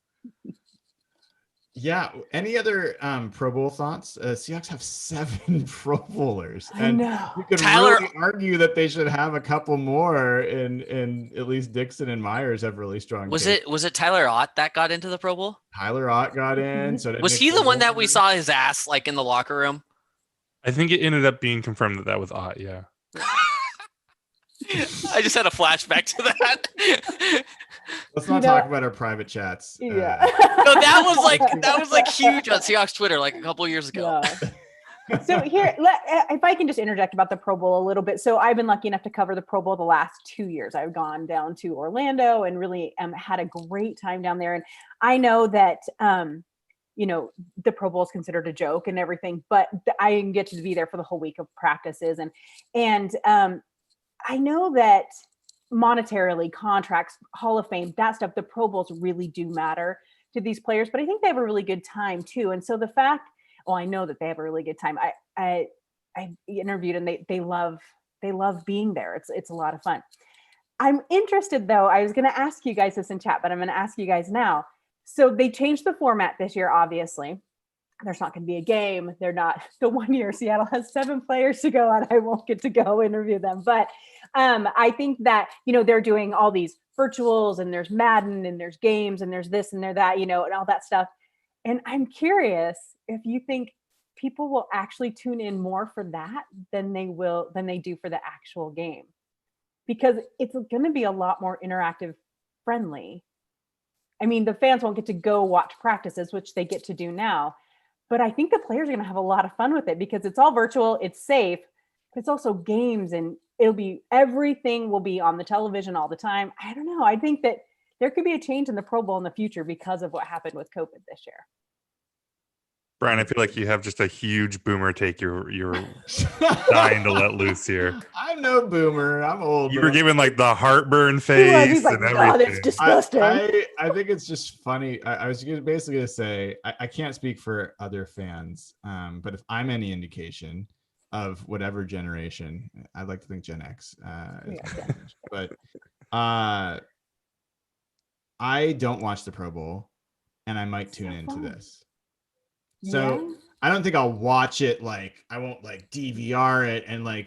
Yeah. Any other Pro Bowl thoughts? Seahawks have 7 Pro Bowlers, and you could really argue that they should have a couple more. And at least Dixon and Myers have really strong. Was it Tyler Ott that got into the Pro Bowl? Tyler Ott got in. So was he the one that we saw his ass in the locker room? I think it ended up being confirmed that was Ott. Yeah. I just had a flashback to that. Let's not talk about our private chats. Yeah. No, that was huge on Seahawks Twitter a couple of years ago. Yeah. So here, if I can just interject about the Pro Bowl a little bit. So I've been lucky enough to cover the Pro Bowl the last 2 years. I've gone down to Orlando and really had a great time down there. And I know that, the Pro Bowl is considered a joke and everything, but I get to be there for the whole week of practices. And I know that monetarily, contracts, Hall of Fame, that stuff, the Pro Bowls really do matter to these players, but I think they have a really good time too. And so the fact, I know that they have a really good time. I interviewed and they love being there. It's a lot of fun. I'm interested though. I was going to ask you guys this in chat, but I'm going to ask you guys now. So they changed the format this year, obviously. There's not going to be a game. They're not the 1 year Seattle has 7 players to go and I won't get to go interview them. But I think that, they're doing all these virtuals and there's Madden and there's games and there's this and there's that, and all that stuff. And I'm curious if you think people will actually tune in more for that than they do for the actual game, because it's going to be a lot more interactive friendly. I mean, the fans won't get to go watch practices, which they get to do now. But I think the players are going to have a lot of fun with it because it's all virtual, it's safe, but it's also games and everything will be on the television all the time. I don't know. I think that there could be a change in the Pro Bowl in the future because of what happened with COVID this year. Brian, I feel like you have just a huge boomer take you're dying to let loose here. I'm no boomer. I'm old. You were given the heartburn face and everything. God, it's disgusting. I think it's just funny. I was basically going to say, I can't speak for other fans, but if I'm any indication of whatever generation, I'd like to think Gen X. But I don't watch the Pro Bowl, and I might tune into this. So I don't think I'll watch it. I won't DVR it and I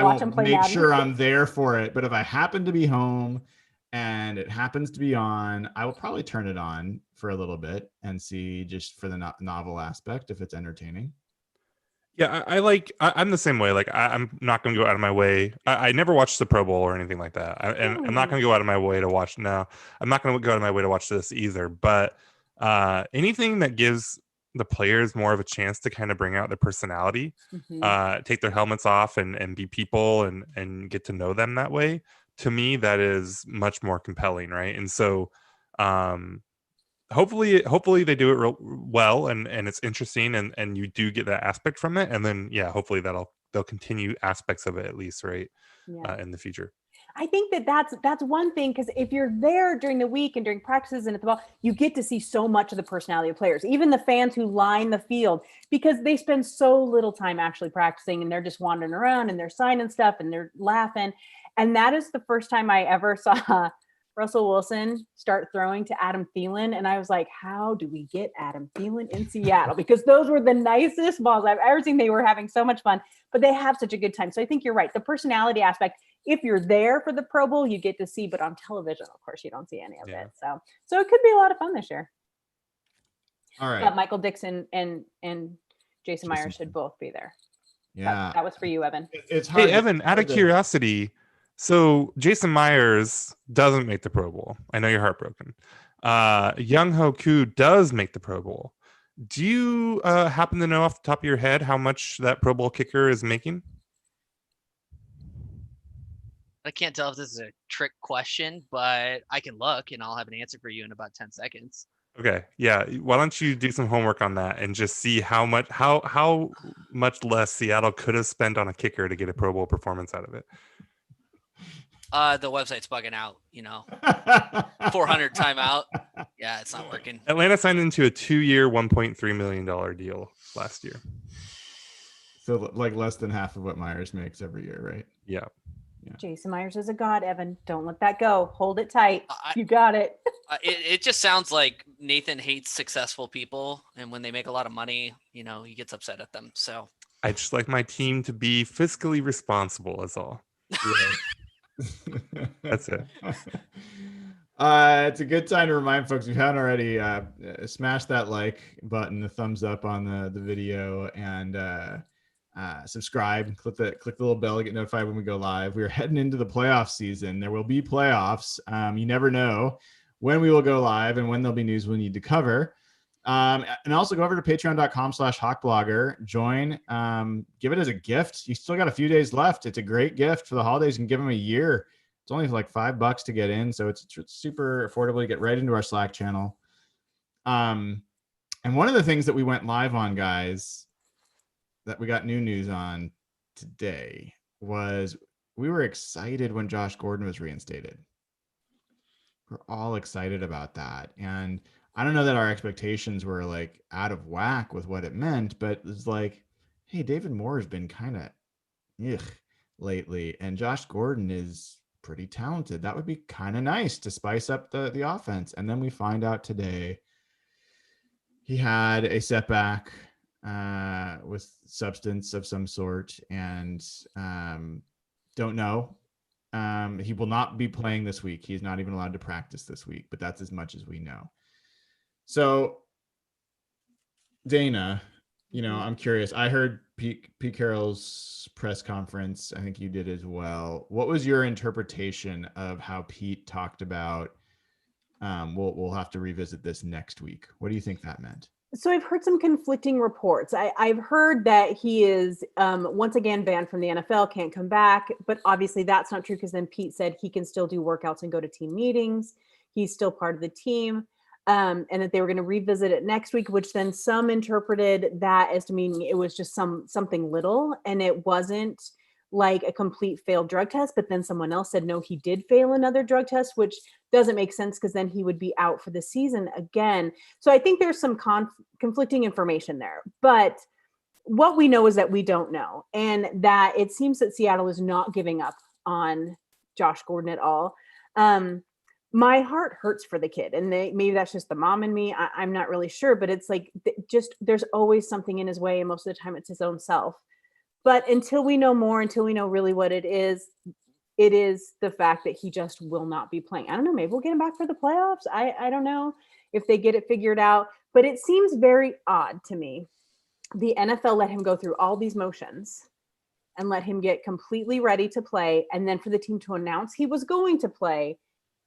won't make sure I'm there for it. But if I happen to be home and it happens to be on, I will probably turn it on for a little bit and see just for the novel aspect if it's entertaining. Yeah, I'm the same way. Like, I'm not going to go out of my way. I never watched the Pro Bowl or anything like that. And I'm not going to go out of my way to watch. No, I'm not going to go out of my way to watch this either. But anything that gives the players more of a chance to kind of bring out their personality, take their helmets off and be people and get to know them that way, to me, that is much more compelling. Right. And so, hopefully they do it real well and it's interesting and you do get that aspect from it, and then hopefully they'll continue aspects of it at least, right? In the future. I think that's one thing, because if you're there during the week and during practices and at the ball, you get to see so much of the personality of players, even the fans who line the field, because they spend so little time actually practicing and they're just wandering around and they're signing stuff and they're laughing. And that is the first time I ever saw Russell Wilson start throwing to Adam Thielen. And I was like, how do we get Adam Thielen in Seattle? Because those were the nicest balls I've ever seen. They were having so much fun, but they have such a good time. So I think you're right. The personality aspect, if you're there for the Pro Bowl, you get to see, but on television, of course, you don't see any of it. So it could be a lot of fun this year. All right. But Michael Dixon and Jason Myers should both be there. Yeah. That was for you, Evan. It's hard. Hey, Evan, out of curiosity, so Jason Myers doesn't make the Pro Bowl. I know you're heartbroken. Young Ho Koo does make the Pro Bowl. Do you happen to know off the top of your head how much that Pro Bowl kicker is making? I can't tell if this is a trick question, but I can look and I'll have an answer for you in about 10 seconds. Okay. Yeah. Why don't you do some homework on that and just see how much less Seattle could have spent on a kicker to get a Pro Bowl performance out of it? The website's bugging out, 400 timeout. Yeah, it's not working. Atlanta signed into a 2-year, $1.3 million deal last year. So like less than half of what Myers makes every year, right? Yeah. Jason Myers is a god, Evan. Don't let that go. Hold it tight. You got it. It just sounds like Nathan hates successful people, and when they make a lot of money, he gets upset at them. So I just like my team to be fiscally responsible. That's all. That's it. It's a good time to remind folks, if you haven't already, smash that like button, the thumbs up on the video, and subscribe. Click the little bell to get notified when we go live. We're heading into the playoff season. There will be playoffs. You never know when we will go live and when there'll be news we need to cover. And also go over to patreon.com/hawkblogger, join, give it as a gift. You still got a few days left. It's a great gift for the holidays. You can give them a year. It's only like $5 to get in. So it's super affordable to get right into our Slack channel. And one of the things that we went live on, guys, that we got new news on today was we were excited when Josh Gordon was reinstated. We're all excited about that. And I don't know that our expectations were like out of whack with what it meant, but it's like, hey, David Moore has been kind of lately, and Josh Gordon is pretty talented. That would be kind of nice to spice up the offense. And then we find out today he had a setback with substance of some sort, and don't know. He will not be playing this week. He's not even allowed to practice this week, but that's as much as we know. So, Dayna, I'm curious. I heard Pete Carroll's press conference. I think you did as well. What was your interpretation of how Pete talked about? We'll have to revisit this next week. What do you think that meant? So I've heard some conflicting reports. I've heard that he is once again banned from the NFL, can't come back. But obviously that's not true, because then Pete said he can still do workouts and go to team meetings. He's still part of the team. And that they were going to revisit it next week, which then some interpreted that as to meaning it was just something little, and it wasn't like a complete failed drug test. But then someone else said, no, he did fail another drug test, which doesn't make sense, because then he would be out for the season again. So I think there's some conflicting information there. But what we know is that we don't know, and that it seems that Seattle is not giving up on Josh Gordon at all. My heart hurts for the kid, and maybe that's just the mom in me. I'm not really sure, but it's like just there's always something in his way, and most of the time it's his own self. But until we know more, until we know really what it is the fact that he just will not be playing. I don't know, maybe we'll get him back for the playoffs. I don't know if they get it figured out, but it seems very odd to me. the NFL let him go through all these motions and let him get completely ready to play, and then for the team to announce he was going to play,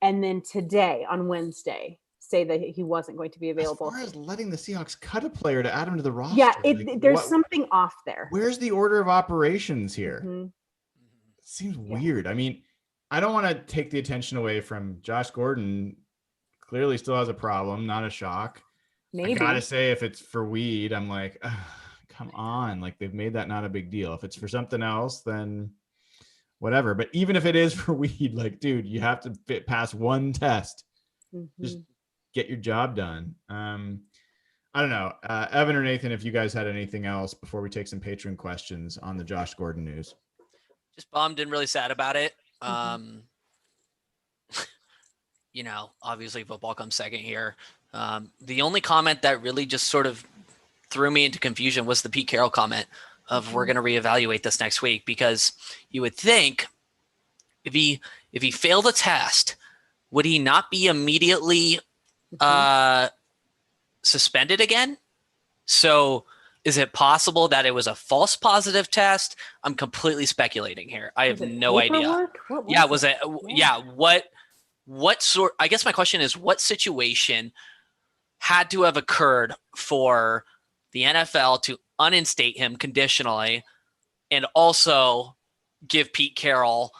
and then today on Wednesday say that he wasn't going to be available. As far as letting the Seahawks cut a player to add him to the roster, Yeah, there's something off there. Where's the order of operations here? Mhm. It seems weird. I mean, I don't want to take the attention away from Josh Gordon. Clearly still has a problem, not a shock. Maybe. I gotta say, if it's for weed, I'm like, come on. Like, they've made that not a big deal. If it's for something else, then whatever. But even if it is for weed, like, dude, you have to pass one test. Just get your job done. I don't know. Evan or Nathan, if you guys had anything else before we take some patron questions on the Josh Gordon news. Just bummed and really sad about it. Obviously football comes second here. The only comment that really just sort of threw me into confusion was the Pete Carroll comment of we're going to reevaluate this next week, because you would think if he failed a test, would he not be immediately suspended again? So is it possible that it was a false positive test? I'm completely speculating here. I have no idea. What sort, I guess my question is, what situation had to have occurred for the NFL to uninstate him conditionally and also give Pete Carroll,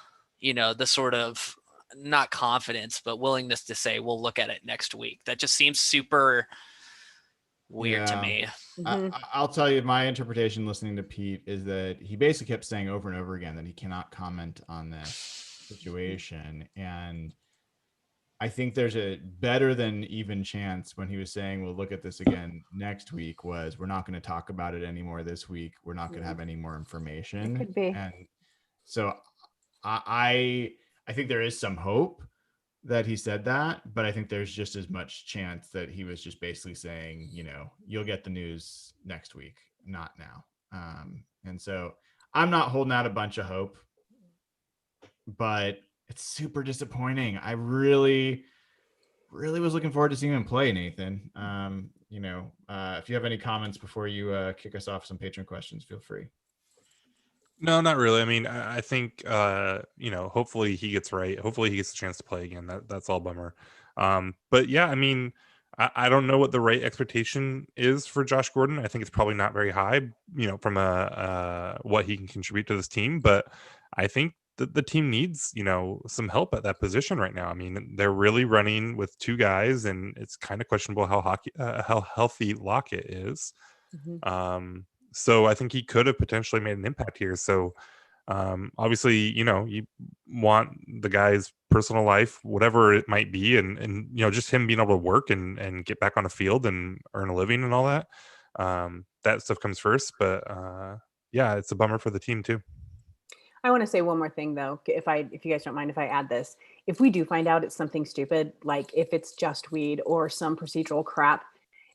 the sort of not confidence, but willingness to say, we'll look at it next week? That just seems super weird to me. I'll tell you, my interpretation listening to Pete is that he basically kept saying over and over again that he cannot comment on this situation. And I think there's a better than even chance when he was saying, we'll look at this again next week, was we're not going to talk about it anymore this week. We're not going to have any more information. It could be. And so I think there is some hope that he said that, but I think there's just as much chance that he was just basically saying, you'll get the news next week, not now. And so I'm not holding out a bunch of hope, but it's super disappointing. I really was looking forward to seeing him play, Nathan. If you have any comments before you kick us off some patron questions, feel free. No, not really. I mean, I think, hopefully he gets right. Hopefully he gets a chance to play again. That's all bummer. But yeah, I mean, I don't know what the right expectation is for Josh Gordon. I think it's probably not very high, from what he can contribute to this team. But I think that the team needs, some help at that position right now. I mean, they're really running with two guys, and it's kind of questionable how healthy Lockett is. So I think he could have potentially made an impact here. So obviously, you want the guy's personal life, whatever it might be, and just him being able to work and get back on the field and earn a living and all that. That stuff comes first. But yeah, it's a bummer for the team too. I want to say one more thing though, if you guys don't mind if I add this. If we do find out it's something stupid, like if it's just weed or some procedural crap,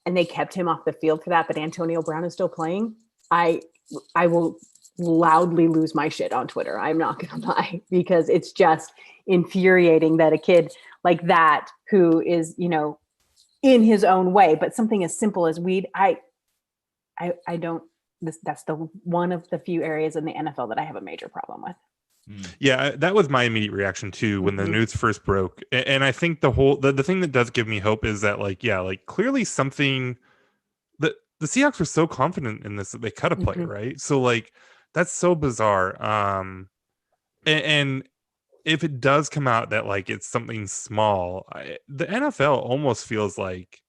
and they kept him off the field for that, but Antonio Brown is still playing, I will loudly lose my shit on Twitter. I'm not going to lie, because it's just infuriating that a kid like that, who is, in his own way, but something as simple as weed, that's the one of the few areas in the NFL that I have a major problem with. Yeah, that was my immediate reaction too when the news first broke. And I think the thing that does give me hope is that clearly something that the Seahawks were so confident in this that they cut a player, right? So that's so bizarre. And if it does come out that it's something small, the NFL almost feels like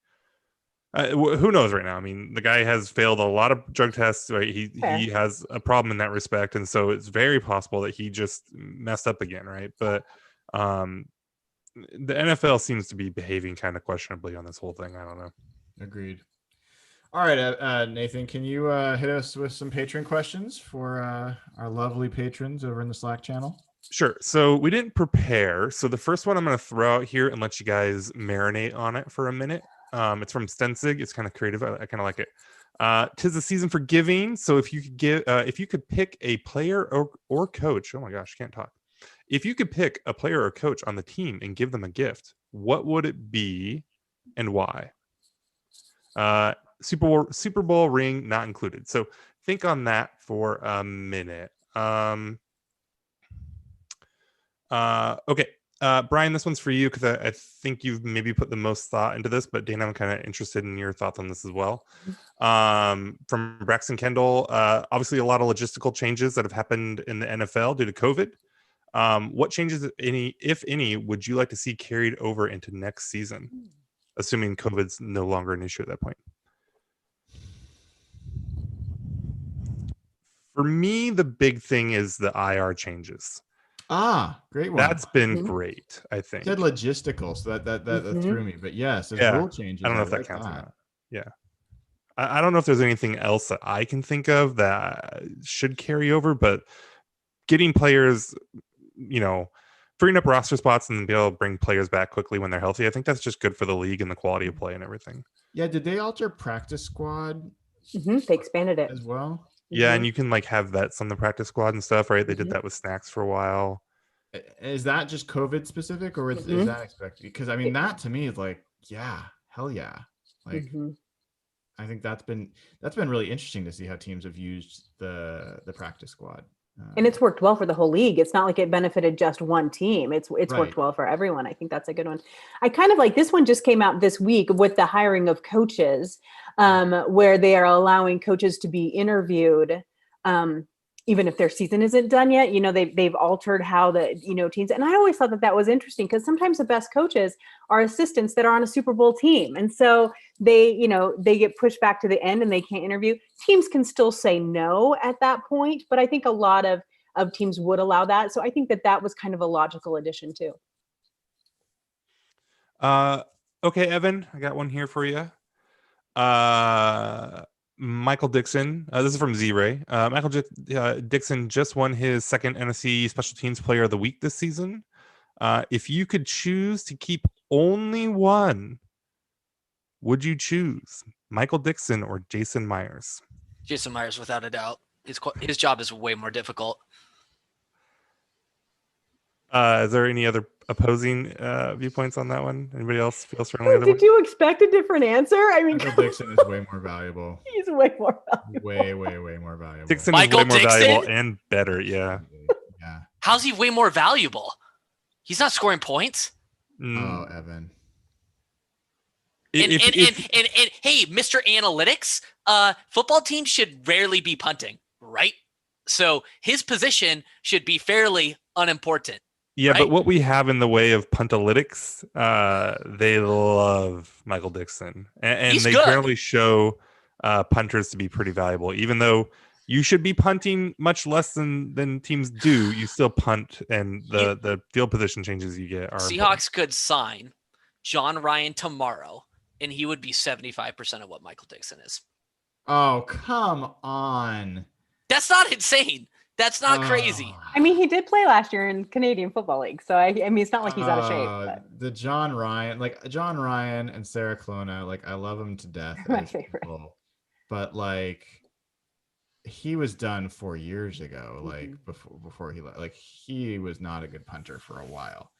who knows right now. I mean, the guy has failed a lot of drug tests, right? He has a problem in that respect, and so it's very possible that he just messed up again, right? But the NFL seems to be behaving kind of questionably on this whole thing. I don't know. Agreed. All right, Nathan, can you hit us with some patron questions for our lovely patrons over in the Slack channel? Sure. So we didn't prepare. So the first one I'm going to throw out here and let you guys marinate on it for a minute. It's from Stensig. It's kind of creative. I kind of like it. 'Tis the season for giving. So if you could pick a player or coach, oh my gosh, can't talk. If you could pick a player or coach on the team and give them a gift, what would it be and why? Super Bowl ring not included. So think on that for a minute. Okay. Brian, this one's for you because I think you've maybe put the most thought into this, but Dayna, I'm kind of interested in your thoughts on this as well. From Braxton Kendall, obviously a lot of logistical changes that have happened in the NFL due to COVID. What changes, if any, would you like to see carried over into next season, assuming COVID's no longer an issue at that point? For me, the big thing is the IR changes. Great one. That's been great, I think. You said logistical, so that threw me. But yes, there's rule changes. I don't know if that counts or not. Yeah. I don't know if there's anything else that I can think of that should carry over, but getting players, freeing up roster spots and be able to bring players back quickly when they're healthy, I think that's just good for the league and the quality of play and everything. Yeah, did they alter practice squad? They expanded it as well. Yeah, and you can have vets on the practice squad and stuff, right? They did that with snacks for a while. Is that just COVID specific, or is that expected? Because I mean, that to me is hell yeah. I think that's been really interesting to see how teams have used the practice squad. And it's worked well for the whole league. It's not like it benefited just one team. It's worked well for everyone. I think that's a good one. I kind of like this one just came out this week with the hiring of coaches, where they are allowing coaches to be interviewed, even if their season isn't done yet. They've altered how the teams. And I always thought that was interesting because sometimes the best coaches are assistants that are on a Super Bowl team, and so they get pushed back to the end and they can't interview. Teams can still say no at that point, but I think a lot of teams would allow that. So I think that was kind of a logical addition too. Okay, Evan, I got one here for you. Michael Dixon, this is from Z-Ray. Michael Dixon just won his second NFC Special Teams Player of the Week this season. If you could choose to keep only one, would you choose Michael Dixon or Jason Myers? Jason Myers, without a doubt. His job is way more difficult. Is there any other opposing viewpoints on that one? Anybody else feel strongly? Did you expect a different anscer? I mean, Michael Dixon is way more valuable. He's way more valuable. Way more valuable. Dixon is way more valuable and better. Yeah. How's he way more valuable? He's not scoring points. Oh, Evan. And hey, Mr. Analytics, football teams should rarely be punting, right? So his position should be fairly unimportant. Yeah, right? But what we have in the way of puntalytics, they love Michael Dixon, and they generally show punters to be pretty valuable. Even though you should be punting much less than teams do, you still punt, and the field position changes you get are Seahawks important. could sign John Ryan tomorrow, and he would be 75% of what Michael Dixon is. Oh, come on. That's not insane. That's not crazy. I mean, he did play last year in Canadian Football League, so I mean, it's not like he's out of shape. But. The John Ryan and Sarah Clona, I love him to death. My favorite. People, but he was done 4 years ago. Before he was not a good punter for a while.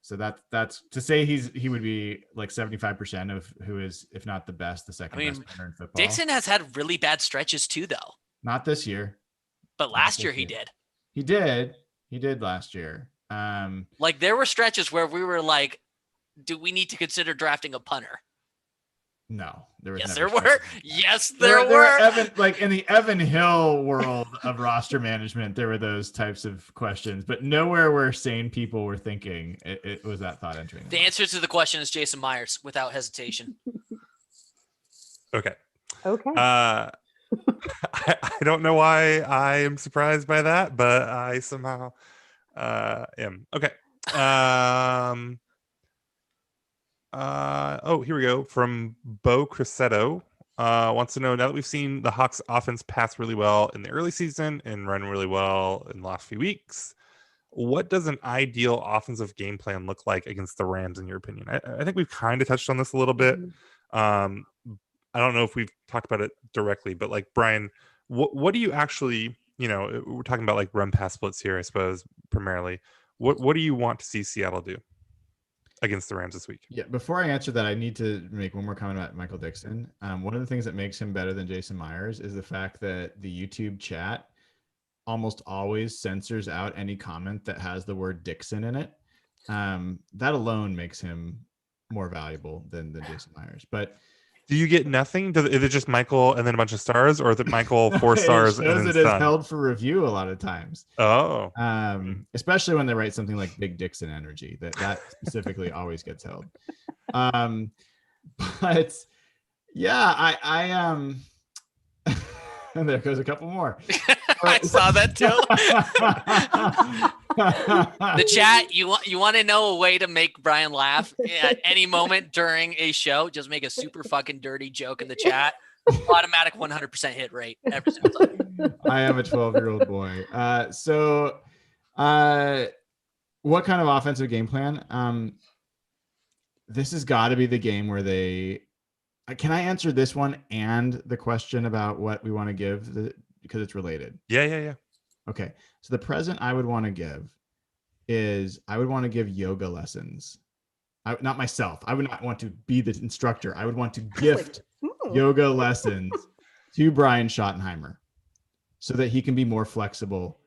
So that's to say he would be 75% of who is, if not the best, the second best punter in football. Dixon has had really bad stretches too, though. Not this year. But last year he did. He did last year. There were stretches where we were like, do we need to consider drafting a punter? No, there was. Yes, there were. Yes, there were. Evan, in the Evan Hill world of roster management, there were those types of questions, but nowhere where sane people were thinking it was that thought entering. The answer to the question is Jason Myers, without hesitation. Okay. I don't know why I am surprised by that, but I somehow am. Okay. Here we go. From Bo Cressetto. Wants to know, now that we've seen the Hawks offense pass really well in the early season and run really well in the last few weeks, what does an ideal offensive game plan look like against the Rams, in your opinion? I think we've kind of touched on this a little bit. I don't know if we've talked about it directly, but Brian, what do you actually, we're talking about run pass splits here, I suppose, primarily. What do you want to see Seattle do? against the Rams this week. Yeah, before I answer that, I need to make one more comment about Michael Dixon. One of the things that makes him better than Jason Myers is the fact that the YouTube chat almost always censors out any comment that has the word Dixon in it. That alone makes him more valuable than Jason Myers. But do you get nothing? Is it just Michael and then a bunch of stars, or is it Michael 4 stars it and shows then it is Sun? held for review a lot of times. Oh, Especially when they write something like Big Dixon Energy, that specifically always gets held. But yeah, I and there goes a couple more. I saw that too. The chat, you want to know a way to make Brian laugh at any moment during a show? Just make a super fucking dirty joke in the chat. Automatic 100% hit rate every single time. I am a 12-year-old boy. What kind of offensive game plan? This has got to be the game where they. Can I answer this one and the question about what we want to give because it's related? Yeah. Okay. So the present I would want to give is I would want to give yoga lessons. Not myself. I would not want to be the instructor. I would want to gift yoga lessons to Brian Schottenheimer so that he can be more flexible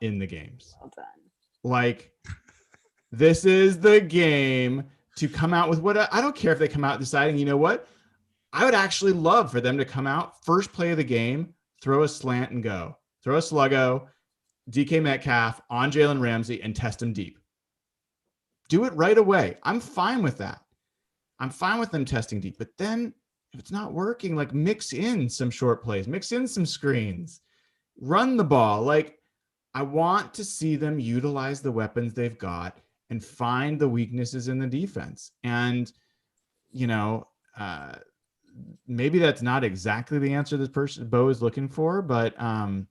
in the games. Well done. Like, this is the game to come out with what I don't care if they come out deciding, you know what? I would actually love for them to come out first play of the game, throw a slant and go. Throw a sluggo, DK Metcalf on Jalen Ramsey and test him deep. Do it right away. I'm fine with that. I'm fine with them testing deep. But then if it's not working, like mix in some short plays, mix in some screens, run the ball. Like, I want to see them utilize the weapons they've got and find the weaknesses in the defense. And, maybe that's not exactly the answer this person Bo is looking for, but I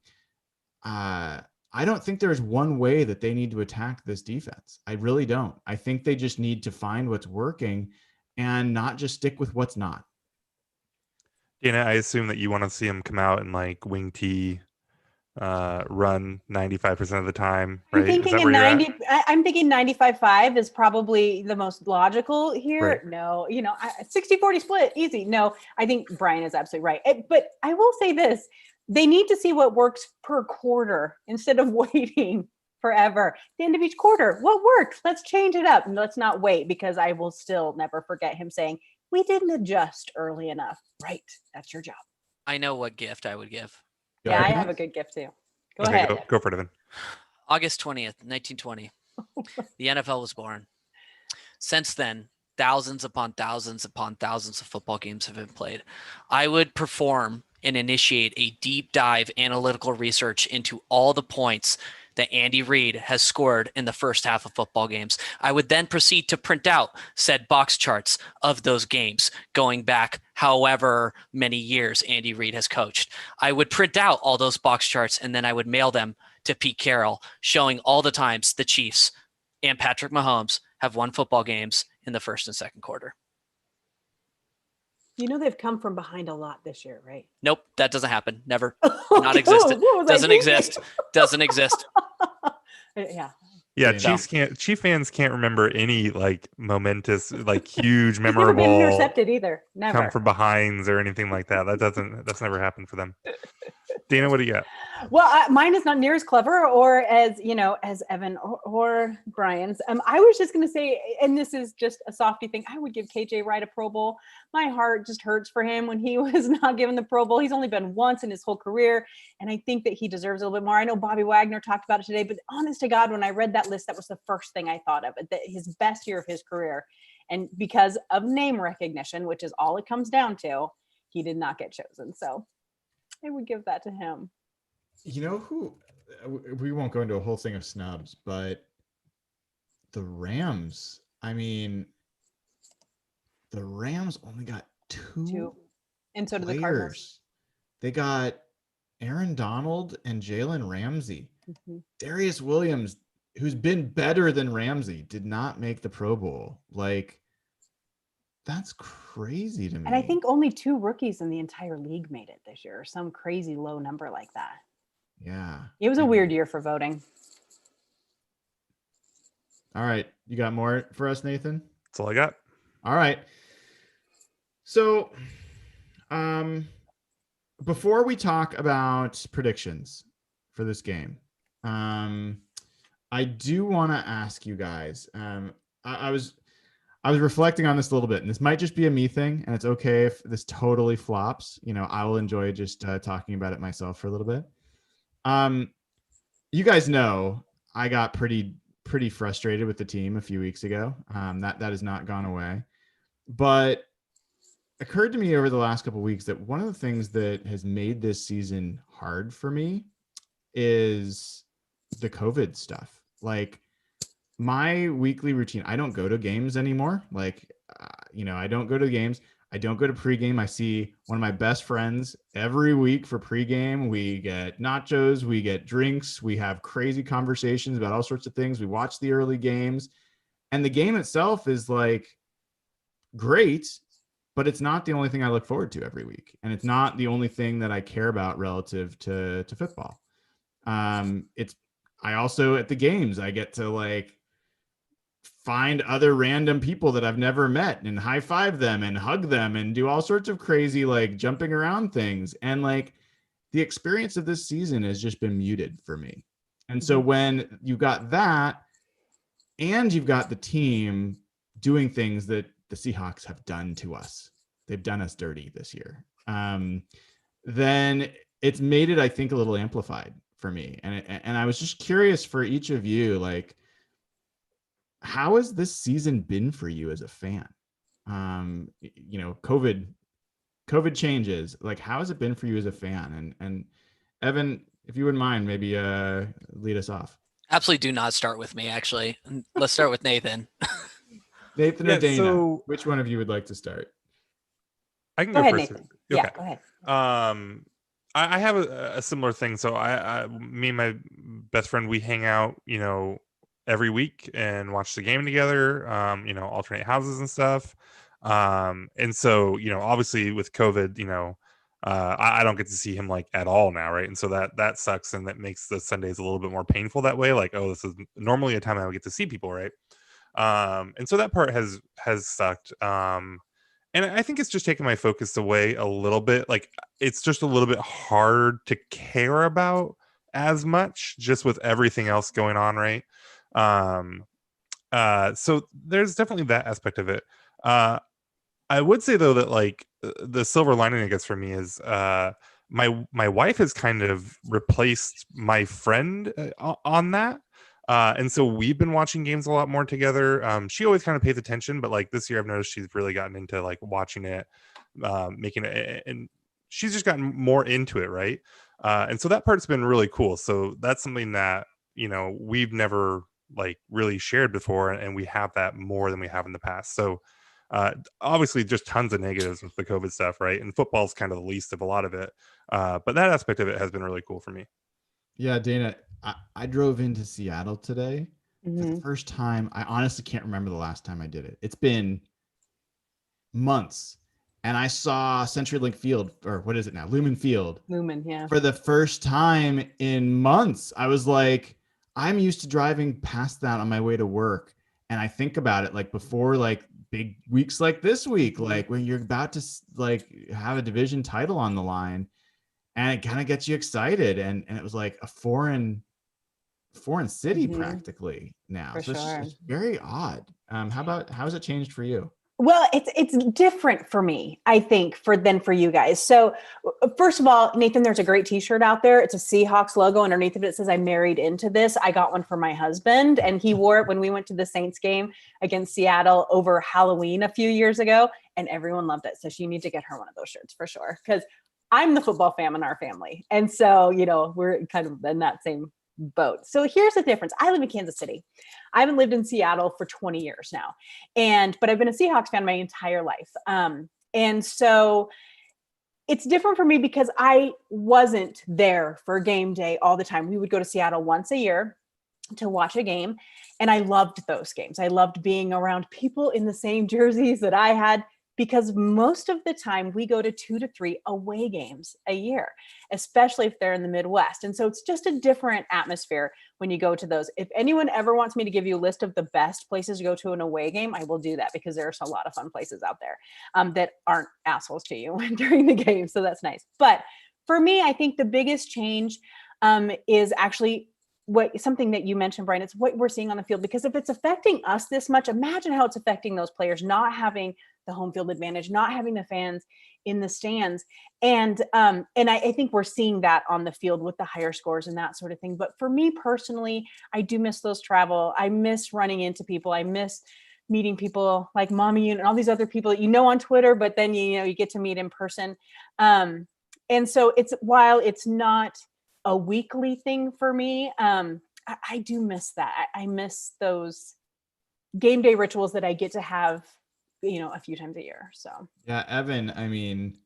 don't think there's one way that they need to attack this defense. I really don't. I think they just need to find what's working and not just stick with what's not. Dayna, I assume that you want to see him come out and like wing T, run 95% of the time, right? I'm thinking 95-5 is probably the most logical here. Right. No, 60-40 split, easy. No, I think Brian is absolutely right. But I will say this, they need to see what works per quarter instead of waiting forever. At the end of each quarter, what worked? Let's change it up. And let's not wait, because I will still never forget him saying, we didn't adjust early enough. Right. That's your job. I know what gift I would give. Yeah, I have a good gift too. Go ahead. Go for it, Evan. August 20th, 1920. The NFL was born. Since then, thousands upon thousands upon thousands of football games have been played. I would perform and initiate a deep dive analytical research into all the points that Andy Reid has scored in the first half of football games. I would then proceed to print out said box charts of those games going back however many years Andy Reid has coached. I would print out all those box charts and then I would mail them to Pete Carroll, showing all the times the Chiefs and Patrick Mahomes have won football games in the first and second quarter. They've come from behind a lot this year, right? Nope, that doesn't happen. Never. Not existed. Doesn't exist. Doesn't exist. Yeah. Chief fans can't remember any like momentous, like huge, Never memorable been intercepted either. Never. come from behinds or anything like that. That's never happened for them. Dayna, what do you got? Well, mine is not near as clever or as Evan or Brian's. I was just going to say, and this is just a softy thing, I would give KJ Wright a Pro Bowl. My heart just hurts for him when he was not given the Pro Bowl. He's only been once in his whole career, and I think that he deserves a little bit more. I know Bobby Wagner talked about it today, but honest to God, when I read that list, that was the first thing I thought of, that his best year of his career. And because of name recognition, which is all it comes down to, he did not get chosen. So I would give that to him. You know who? We won't go into a whole thing of snubs, but the Rams. I mean, the Rams only got two, and so did the Cardinals. players. They got Aaron Donald and Jalen Ramsey. Mm-hmm. Darius Williams, who's been better than Ramsey, did not make the Pro Bowl. Like, that's crazy to me. And I think only 2 rookies in the entire league made it this year, or some crazy low number like that. Yeah. It was a weird year for voting. All right. You got more for us, Nathan? That's all I got. All right. So, before we talk about predictions for this game, I do want to ask you guys. I was reflecting on this a little bit, and this might just be a me thing, and it's okay if this totally flops. I will enjoy just talking about it myself for a little bit. You guys know I got pretty frustrated with the team a few weeks ago. That has not gone away, but occurred to me over the last couple of weeks that one of the things that has made this season hard for me is the COVID stuff. Like my weekly routine, I don't go to games anymore. Like, I don't go to games. I don't go to pregame. I see one of my best friends every week for pregame. We get nachos, we get drinks, we have crazy conversations about all sorts of things. We watch the early games, and the game itself is like great, but it's not the only thing I look forward to every week. And it's not the only thing that I care about relative to football. I also at the games, I get to like find other random people that I've never met and high five them and hug them and do all sorts of crazy, like jumping around things. And like the experience of this season has just been muted for me. And so when you got that and you've got the team doing things that the Seahawks have done to us, they've done us dirty this year, then it's made it, I think, a little amplified for me. And I was just curious for each of you, like, how has this season been for you as a fan? COVID changes. Like, how has it been for you as a fan? And Evan, if you wouldn't mind, maybe lead us off. Absolutely do not start with me, actually. Let's start with Nathan. Nathan or Dayna, which one of you would like to start? I can go go ahead, first. Nathan. Okay. Yeah, go ahead. I have a similar thing. So me and my best friend, we hang out, every week and watch the game together, alternate houses and stuff. And so, obviously with COVID, I don't get to see him like at all now. Right. And so that sucks. And that makes the Sundays a little bit more painful that way. Like, oh, this is normally a time I would get to see people. Right. And so that part has sucked. And I think it's just taken my focus away a little bit. Like it's just a little bit hard to care about as much just with everything else going on. Right. So there's definitely that aspect of it. I would say though that like the silver lining I guess for me is my wife has kind of replaced my friend on that. And so we've been watching games a lot more together. She always kind of pays attention, but like this year I've noticed she's really gotten into like watching it, making it, and she's just gotten more into it. Right. And so that part's been really cool. So that's something that, we've never like really shared before, and we have that more than we have in the past. So obviously just tons of negatives with the COVID stuff, right? And football's kind of the least of a lot of it. But that aspect of it has been really cool for me. Yeah, Dayna, I drove into Seattle today for the first time. I honestly can't remember the last time I did it. It's been months. And I saw CenturyLink Field, or what is it now? Lumen Field. Lumen, yeah. For the first time in months. I was like, I'm used to driving past that on my way to work. And I think about it like before, like big weeks like this week, like when you're about to like have a division title on the line, and it kind of gets you excited. And it was like a foreign city practically now. For so sure. it's very odd. How has it changed for you? Well, it's different for me, I think, for you guys. So first of all, Nathan, there's a great t-shirt out there. It's a Seahawks logo. Underneath of it says, "I married into this." I got one for my husband, and he wore it when we went to the Saints game against Seattle over Halloween a few years ago, and everyone loved it. So you need to get her one of those shirts for sure, because I'm the football fan in our family. And so, we're kind of in that same boat. So here's the difference. I live in Kansas City. I haven't lived in Seattle for 20 years now. But I've been a Seahawks fan my entire life. And so it's different for me because I wasn't there for game day all the time. We would go to Seattle once a year to watch a game. And I loved those games. I loved being around people in the same jerseys that I had. because most of the time we go to 2 to 3 away games a year, especially if they're in the Midwest. And so it's just a different atmosphere when you go to those. If anyone ever wants me to give you a list of the best places to go to an away game, I will do that, because there's a lot of fun places out there that aren't assholes to you during the game. So that's nice. But for me, I think the biggest change is actually something that you mentioned, Brian. It's what we're seeing on the field, because if it's affecting us this much, imagine how it's affecting those players, not having the home field advantage, not having the fans in the stands. And I think we're seeing that on the field with the higher scores and that sort of thing. But for me personally, I do miss those travel. I miss running into people. I miss meeting people like Mommy and all these other people that on Twitter, but then you get to meet in person. And so while it's not a weekly thing for me, I do miss that. I miss those game day rituals that I get to have, a few times a year. So yeah, Evan, I mean,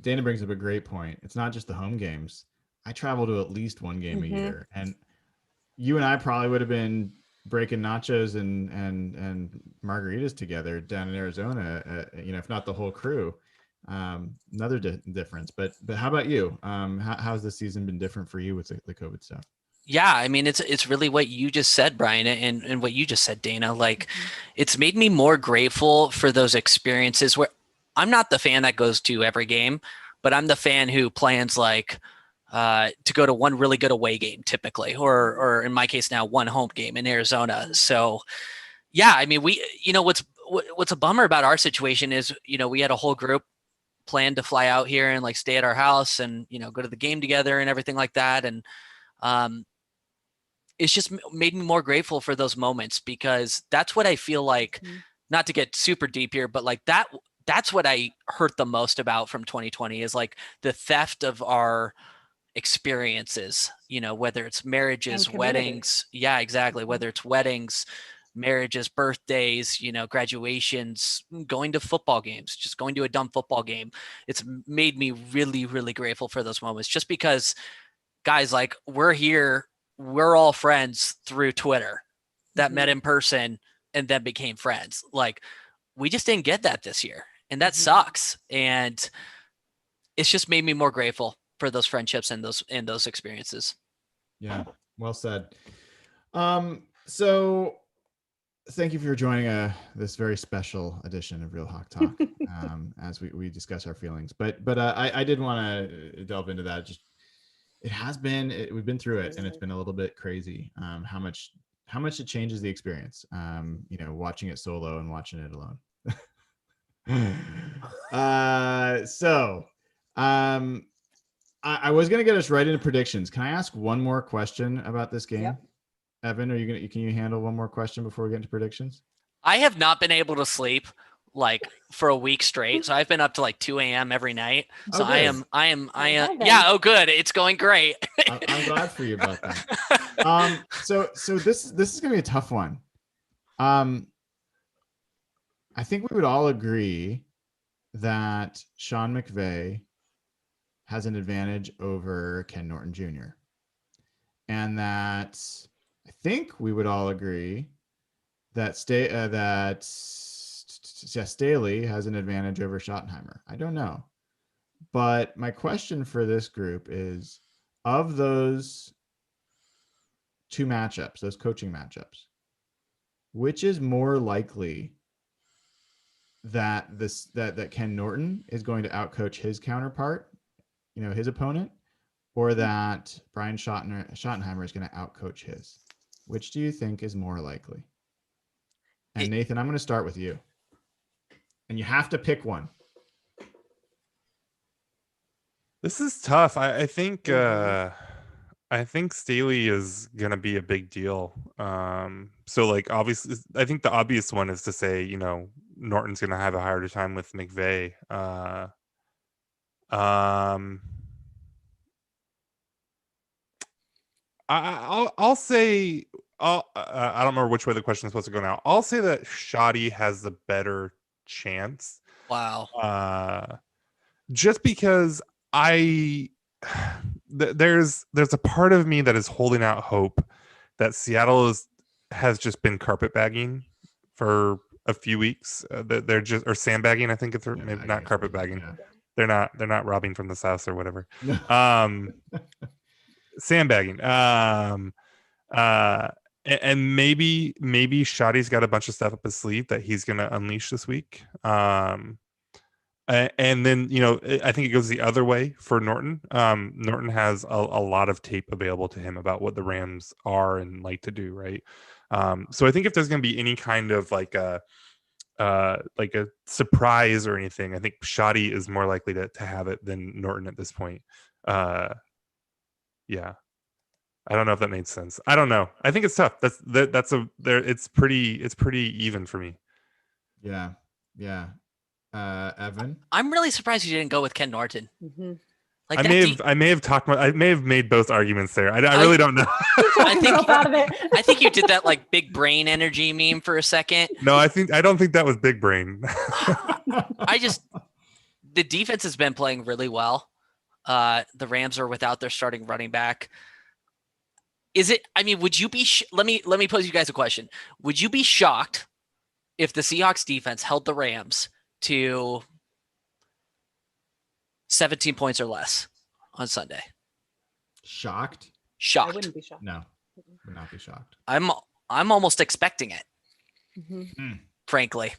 Dayna brings up a great point. It's not just the home games. I travel to at least one game a year, and you and I probably would have been breaking nachos and margaritas together down in Arizona, if not the whole crew. Another difference, but how about you? How's the season been different for you with the COVID stuff? Yeah, I mean, it's really what you just said, Brian, and what you just said, Dayna. Like, it's made me more grateful for those experiences where I'm not the fan that goes to every game, but I'm the fan who plans like to go to one really good away game typically, or in my case now, one home game in Arizona. So yeah, I mean, what's a bummer about our situation is, we had a whole group planned to fly out here and like stay at our house and, go to the game together and everything like that. And it's just made me more grateful for those moments, because that's what I feel like, not to get super deep here, but like that's what I hurt the most about from 2020 is like the theft of our experiences, whether it's marriages, weddings. Yeah, exactly. Whether it's weddings, marriages, birthdays, graduations, going to football games, just going to a dumb football game. It's made me really, really grateful for those moments, just because, guys, like, we're all friends through Twitter that met in person and then became friends. Like, we just didn't get that this year, and that sucks. And it's just made me more grateful for those friendships and those experiences. Yeah, well said. So thank you for joining this very special edition of Real Hawk Talk as we discuss our feelings. But I did want to delve into that. Just we've been through it, and it's been a little bit crazy. How much it changes the experience. Watching it solo and watching it alone. I was gonna get us right into predictions. Can I ask one more question about this game? Yep. Evan, can you handle one more question before we get into predictions? I have not been able to sleep like for a week straight. So I've been up to like 2 a.m. every night. So I am. Yeah. Oh, good. It's going great. I'm glad for you about that. So this is going to be a tough one. I think we would all agree that Sean McVay has an advantage over Ken Norton Jr. And that I think we would all agree that Staley has an advantage over Schottenheimer. I don't know. But my question for this group is, of those two matchups, those coaching matchups, which is more likely that Ken Norton is going to outcoach his counterpart, his opponent, or that Brian Schottenheimer is going to outcoach his? Which do you think is more likely? And Nathan, I'm going to start with you. And you have to pick one. This is tough. I think Staley is gonna be a big deal. So like obviously, I think the obvious one is to say, Norton's gonna have a harder time with McVay. I'll say I don't remember which way the question is supposed to go now. I'll say that Shoddy has the better chance. Wow. Just because there's a part of me that is holding out hope that Seattle has just been carpetbagging for a few weeks. That they're just, or sandbagging. I think it's maybe not carpetbagging. Yeah. They're not robbing from the South or whatever. No. Sandbagging. And maybe Shoddy's got a bunch of stuff up his sleeve that he's going to unleash this week. And then, I think it goes the other way for Norton. Norton has a lot of tape available to him about what the Rams are and like to do, right? So I think if there's going to be any kind of like a surprise or anything, I think Shoddy is more likely to have it than Norton at this point. Yeah. I don't know if that made sense. I don't know. I think it's tough. It's pretty even for me. Yeah. Evan, I'm really surprised you didn't go with Ken Norton. Mm-hmm. Like I may have made both arguments there. I really don't know. I think you did that like big brain energy meme for a second. No, I don't think that was big brain. The defense has been playing really well. The Rams are without their starting running back. Would you be, let me pose you guys a question. Would you be shocked if the Seahawks defense held the Rams to 17 points or less on Sunday? Shocked? I wouldn't be shocked. No, would not be shocked. I'm almost expecting it. Mm-hmm. Frankly.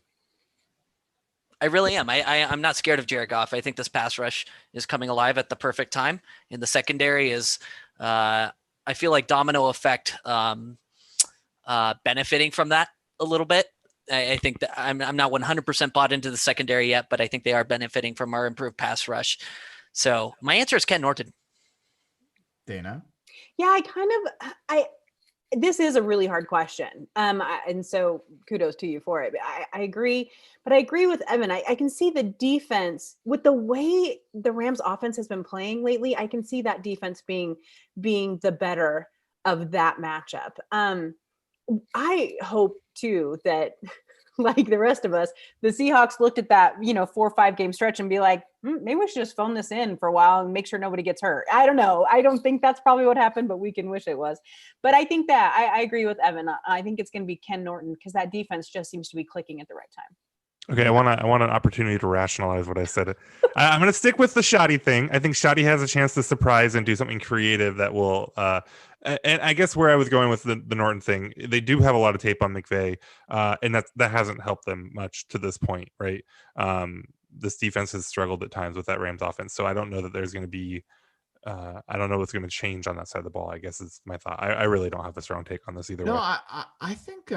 I really am. I'm not scared of Jared Goff. I think this pass rush is coming alive at the perfect time. And the secondary is, I feel like domino effect benefiting from that a little bit. I think that I'm not 100% bought into the secondary yet, but I think they are benefiting from our improved pass rush. So my answer is Ken Norton. Dayna? Yeah, this is a really hard question. And so kudos to you for it. I agree, but I agree with Evan. I can see the defense with the way the Rams offense has been playing lately. I can see that defense being the better of that matchup. I hope too that, like the rest of us, the Seahawks looked at that, 4 or 5 game stretch and be like, maybe we should just phone this in for a while and make sure nobody gets hurt. I don't know. I don't think that's probably what happened, but we can wish it was. But I think that I agree with Evan. I think it's going to be Ken Norton because that defense just seems to be clicking at the right time. Okay, I want an opportunity to rationalize what I said. I'm going to stick with the Shoddy thing. I think Shoddy has a chance to surprise and do something creative that will. And I guess where I was going with the Norton thing, they do have a lot of tape on McVay, and that hasn't helped them much to this point, right? This defense has struggled at times with that Rams offense, so I don't know that there's going to be. I don't know what's going to change on that side of the ball. I guess is my thought. I really don't have a strong take on this either way. No, I think.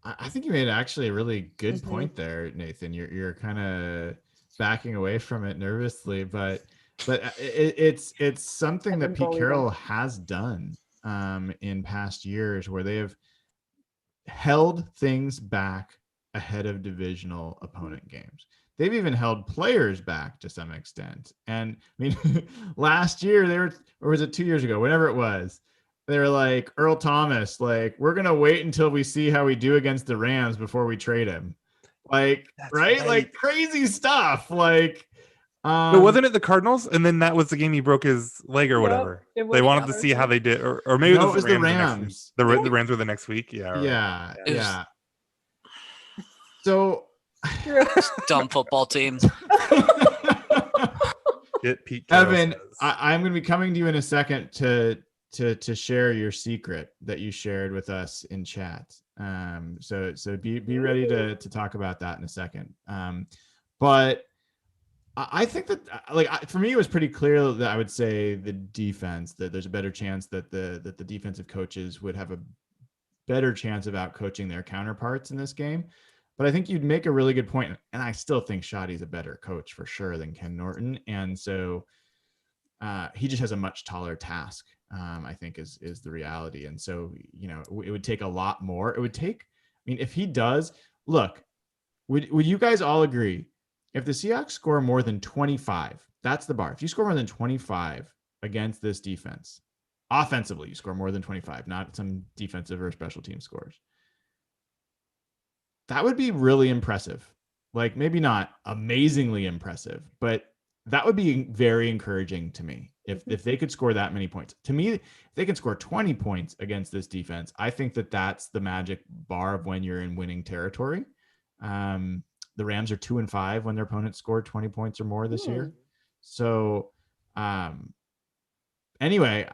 I think you made actually a really good point there, Nathan. You're kind of backing away from it nervously, but it's something that Pete Carroll has done in past years where they have held things back ahead of divisional opponent games. They've even held players back to some extent. And I mean, last year or was it 2 years ago, whatever it was, they were like, Earl Thomas, like, we're going to wait until we see how we do against the Rams before we trade him. Like, right? Like crazy stuff. Like, but wasn't it the Cardinals? And then that was the game he broke his leg or whatever. They wanted to see how they did, or maybe it was the Rams. The Rams were the next week. Yeah. Right. Yeah. So dumb football team. Get Pete Carroll Evan, I'm going to be coming to you in a second to share your secret that you shared with us in chat. So be ready to talk about that in a second. But I think that for me, it was pretty clear that I would say the defense, that there's a better chance that the defensive coaches would have a better chance of out coaching their counterparts in this game. But I think you'd make a really good point. And I still think Shoddy's a better coach for sure than Ken Norton. And so he just has a much taller task, I think is the reality. And so, it would take a lot more. It would take, if he does, look, would you guys all agree? If the Seahawks score more than 25, that's the bar. If you score more than 25 against this defense, offensively, you score more than 25, not some defensive or special team scores. That would be really impressive. Like maybe not amazingly impressive, but that would be very encouraging to me if they could score that many points. To me, if they can score 20 points against this defense, I think that that's the magic bar of when you're in winning territory. The Rams are 2-5 when their opponents scored 20 points or more this year. So anyway,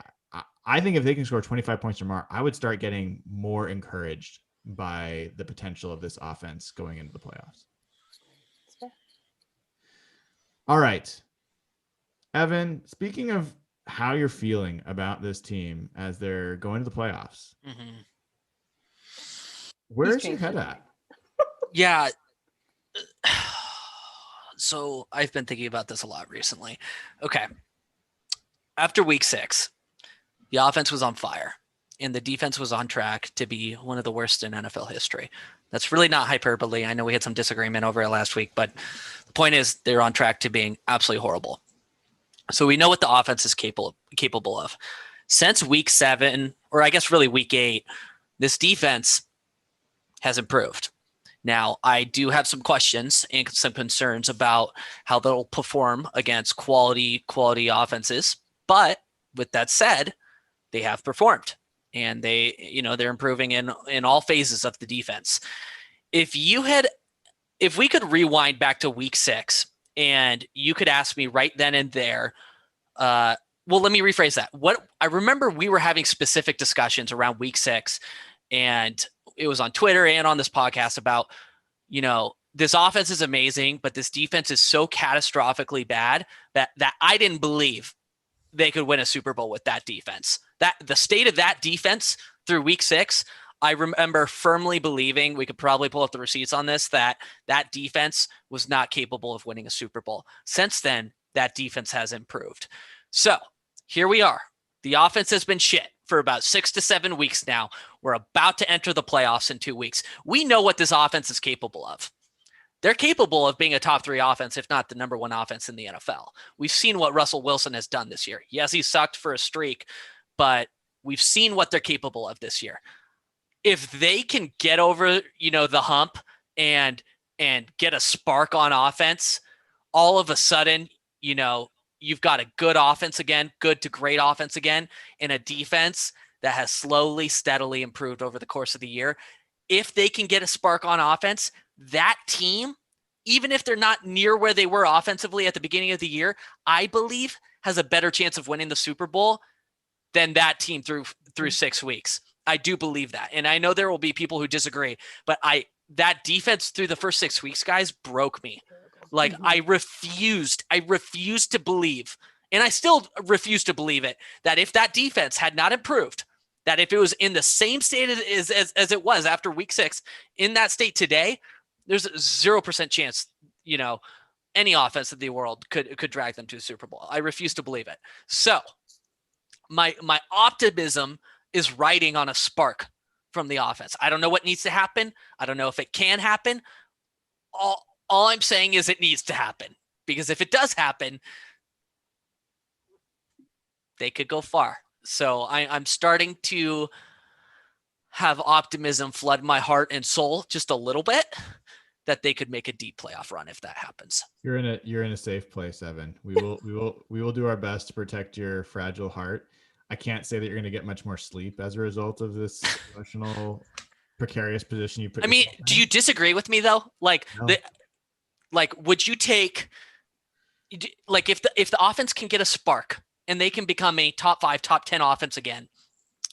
I think if they can score 25 points or more, I would start getting more encouraged by the potential of this offense going into the playoffs. All right. Evan, speaking of how you're feeling about this team as they're going to the playoffs, where's your head at? Yeah. So I've been thinking about this a lot recently. Okay. After week 6, the offense was on fire and the defense was on track to be one of the worst in NFL history. That's really not hyperbole. I know we had some disagreement over it last week, but the point is they're on track to being absolutely horrible. So we know what the offense is capable of. Since week 7, or I guess really week 8, this defense has improved. Now, I do have some questions and some concerns about how they'll perform against quality offenses. But with that said, they have performed and they're improving in all phases of the defense. If we could rewind back to week 6 and you could ask me right then and there, well, let me rephrase that. What I remember, we were having specific discussions around week 6, and it was on Twitter and on this podcast about, this offense is amazing, but this defense is so catastrophically bad that I didn't believe they could win a Super Bowl with that defense. That the state of that defense through week 6, I remember firmly believing, we could probably pull up the receipts on this, that defense was not capable of winning a Super Bowl. Since then, that defense has improved. So here we are. The offense has been shit for about 6 to 7 weeks now. We're about to enter the playoffs in 2 weeks. We know what this offense is capable of. They're capable of being a top 3 offense, if not the number 1 offense in the NFL. We've seen what Russell Wilson has done this year. Yes, he sucked for a streak, but we've seen what they're capable of this year. If they can get over, the hump and get a spark on offense, all of a sudden, you've got a good offense again, good to great offense again, and a defense that has slowly, steadily improved over the course of the year. If they can get a spark on offense, that team, even if they're not near where they were offensively at the beginning of the year, I believe has a better chance of winning the Super Bowl than that team through 6 weeks. I do believe that. And I know there will be people who disagree, but that defense through the first 6 weeks, guys, broke me. Like, I refused to believe, and I still refuse to believe it, that if that defense had not improved, that if it was in the same state as it was after week 6, in that state today, there's a 0% chance, any offense in the world could drag them to the Super Bowl. I refuse to believe it. So my optimism is riding on a spark from the offense. I don't know what needs to happen. I don't know if it can happen. All I'm saying is it needs to happen, because if it does happen, they could go far. So I'm starting to have optimism flood my heart and soul just a little bit that they could make a deep playoff run if that happens. You're in a safe place, Evan. We will do our best to protect your fragile heart. I can't say that you're going to get much more sleep as a result of this emotional, precarious position you put. I mean, do you disagree with me though? Would you take, if the offense can get a spark and they can become a top 5, top 10 offense again,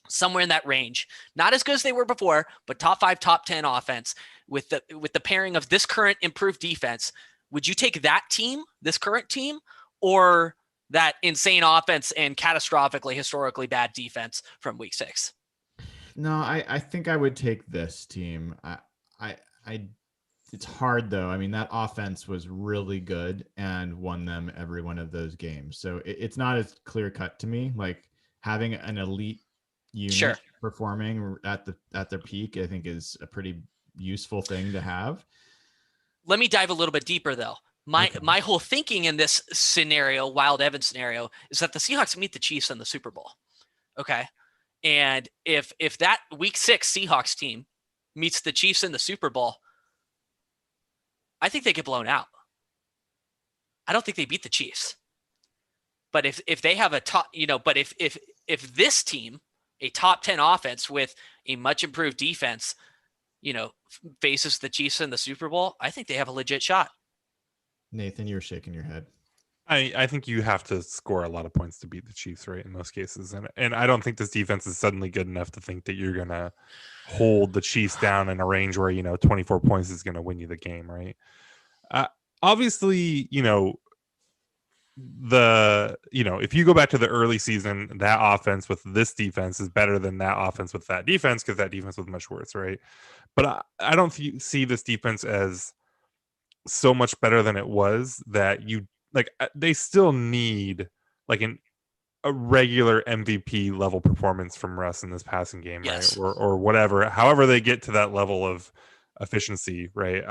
somewhere in that range, not as good as they were before, but top 5, top 10 offense with the pairing of this current improved defense, would you take that team, this current team, or that insane offense and catastrophically, historically bad defense from week 6? No, I think I would take this team. It's hard though. I mean, that offense was really good and won them every one of those games. So it's not as clear cut to me. Like, having an elite unit performing at their peak, I think, is a pretty useful thing to have. Let me dive a little bit deeper though. My whole thinking in this scenario, Wild Evan scenario, is that the Seahawks meet the Chiefs in the Super Bowl. Okay. And if that week 6 Seahawks team meets the Chiefs in the Super Bowl, I think they get blown out. I don't think they beat the Chiefs. But if they have a top, but if this team, a top 10 offense with a much improved defense, faces the Chiefs in the Super Bowl, I think they have a legit shot. Nathan, you're shaking your head. I think you have to score a lot of points to beat the Chiefs, right? In most cases. And I don't think this defense is suddenly good enough to think that you're going to hold the Chiefs down in a range where, 24 points is going to win you the game, right? Obviously, if you go back to the early season, that offense with this defense is better than that offense with that defense, because that defense was much worse, right? But I don't see this defense as so much better than it was that they still need like a regular MVP level performance from Russ in this passing game, Yes. right? Or whatever, however they get to that level of efficiency, right?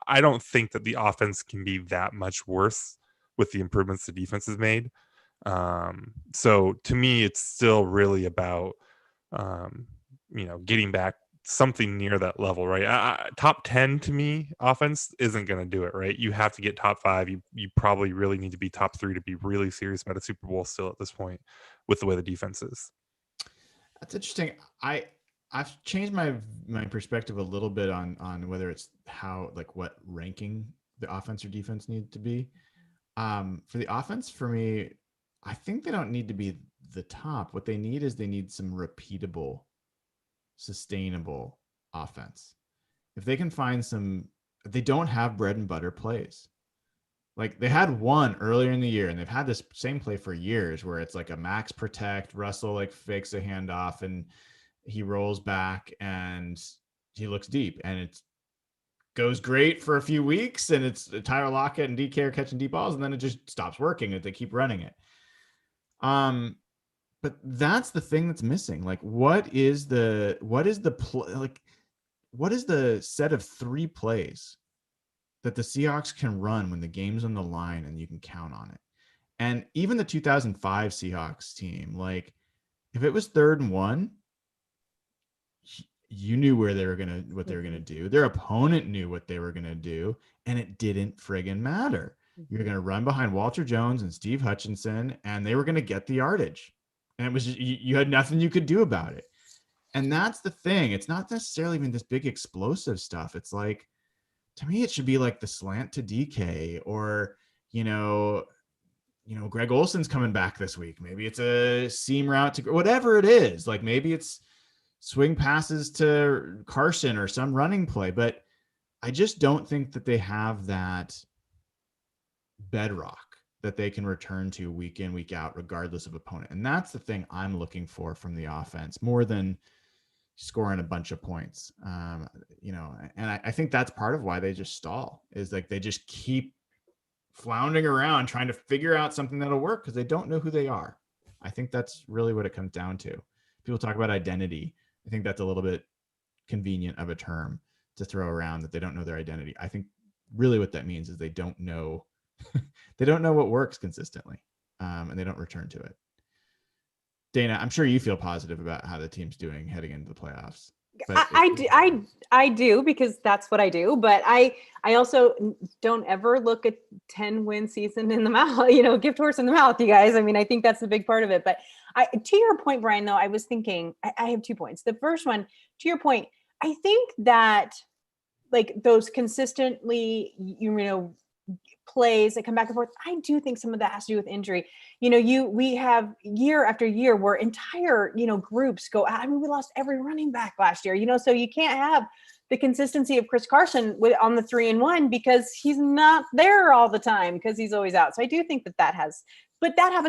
I don't think that the offense can be that much worse with the improvements the defense has made. So to me, it's still really about getting back something near that level, right? Top 10 to me, offense isn't going to do it, right? You have to get top 5. You probably really need to be top 3 to be really serious about a Super Bowl still at this point with the way the defense is. That's interesting. I've changed my perspective a little bit on whether it's how, like, what ranking the offense or defense needs to be. For the offense, for me, I think they don't need to be the top. What they need is some repeatable, sustainable offense. If they can find they don't have bread and butter plays. Like, they had one earlier in the year, and they've had this same play for years where it's like a max protect. Russell like fakes a handoff and he rolls back and he looks deep, and it goes great for a few weeks, and it's Tyler Lockett and DK are catching deep balls, and then it just stops working if they keep running it. But that's the thing that's missing. Like, what is the set of 3 plays that the Seahawks can run when the game's on the line and you can count on it? And even the 2005 Seahawks team, like, if it was 3rd and 1, you knew what they were gonna do. Their opponent knew what they were gonna do, and it didn't friggin' matter. You're gonna run behind Walter Jones and Steve Hutchinson, and they were gonna get the yardage. And it was just, you had nothing you could do about it. And that's the thing. It's not necessarily even this big explosive stuff. It's like, to me, it should be like the slant to DK, or, Greg Olson's coming back this week. Maybe it's a seam route to whatever it is. Like, maybe it's swing passes to Carson or some running play. But I just don't think that they have that bedrock that they can return to week in, week out, regardless of opponent. And that's the thing I'm looking for from the offense, more than scoring a bunch of points. And I think that's part of why they just stall, is like they just keep floundering around trying to figure out something that'll work because they don't know who they are. I think that's really what it comes down to. People talk about identity. I think that's a little bit convenient of a term to throw around, that they don't know their identity. I think really what that means is they don't know they don't know what works consistently, and they don't return to it. Dayna, I'm sure you feel positive about how the team's doing heading into the playoffs. But I do, because that's what I do. But I also don't ever look at 10-win season in the mouth, gift horse in the mouth, you guys. I mean, I think that's the big part of it. But to your point, Brian, though, I was thinking, I have 2 points. The first one, to your point, I think that, like, those consistently, plays that come back and forth, I do think some of that has to do with injury. We have year after year where entire, groups go out. I mean, we lost every running back last year, so you can't have the consistency of Chris Carson on the 3-and-1 because he's not there all the time because he's always out. So I do think that happens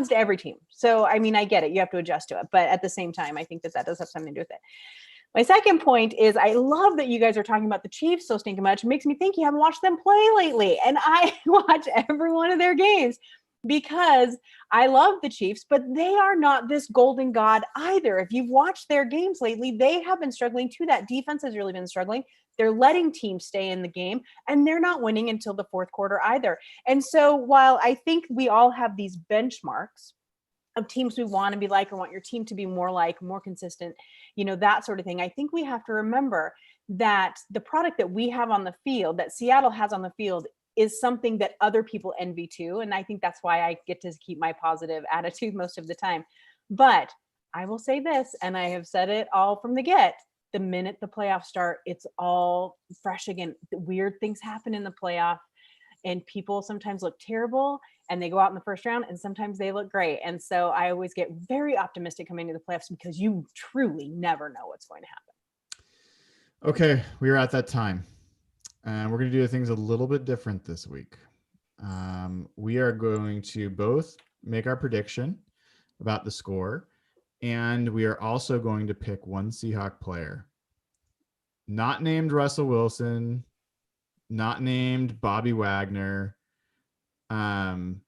to every team. So, I mean, I get it. You have to adjust to it. But at the same time, I think that does have something to do with it. My second point is, I love that you guys are talking about the Chiefs so stinking much. It makes me think you haven't watched them play lately. And I watch every one of their games because I love the Chiefs, but they are not this golden god either. If you've watched their games lately, they have been struggling too. That defense has really been struggling. They're letting teams stay in the game, and they're not winning until the 4th quarter either. And so while I think we all have these benchmarks of teams we want to be like, or want your team to be more like, more consistent, that sort of thing, I think we have to remember that the product that we have on the field, that Seattle has on the field, is something that other people envy too. And I think that's why I get to keep my positive attitude most of the time. But I will say this, and I have said it all from the get, the minute the playoffs start, it's all fresh again. Weird things happen in the playoff, and people sometimes look terrible and they go out in the first round, and sometimes they look great. And so I always get very optimistic coming to the playoffs because you truly never know what's going to happen. Okay, we are at that time. And we're going to do things a little bit different this week. We are going to both make our prediction about the score, and we are also going to pick one Seahawk player. Not named Russell Wilson, not named Bobby Wagner, arguably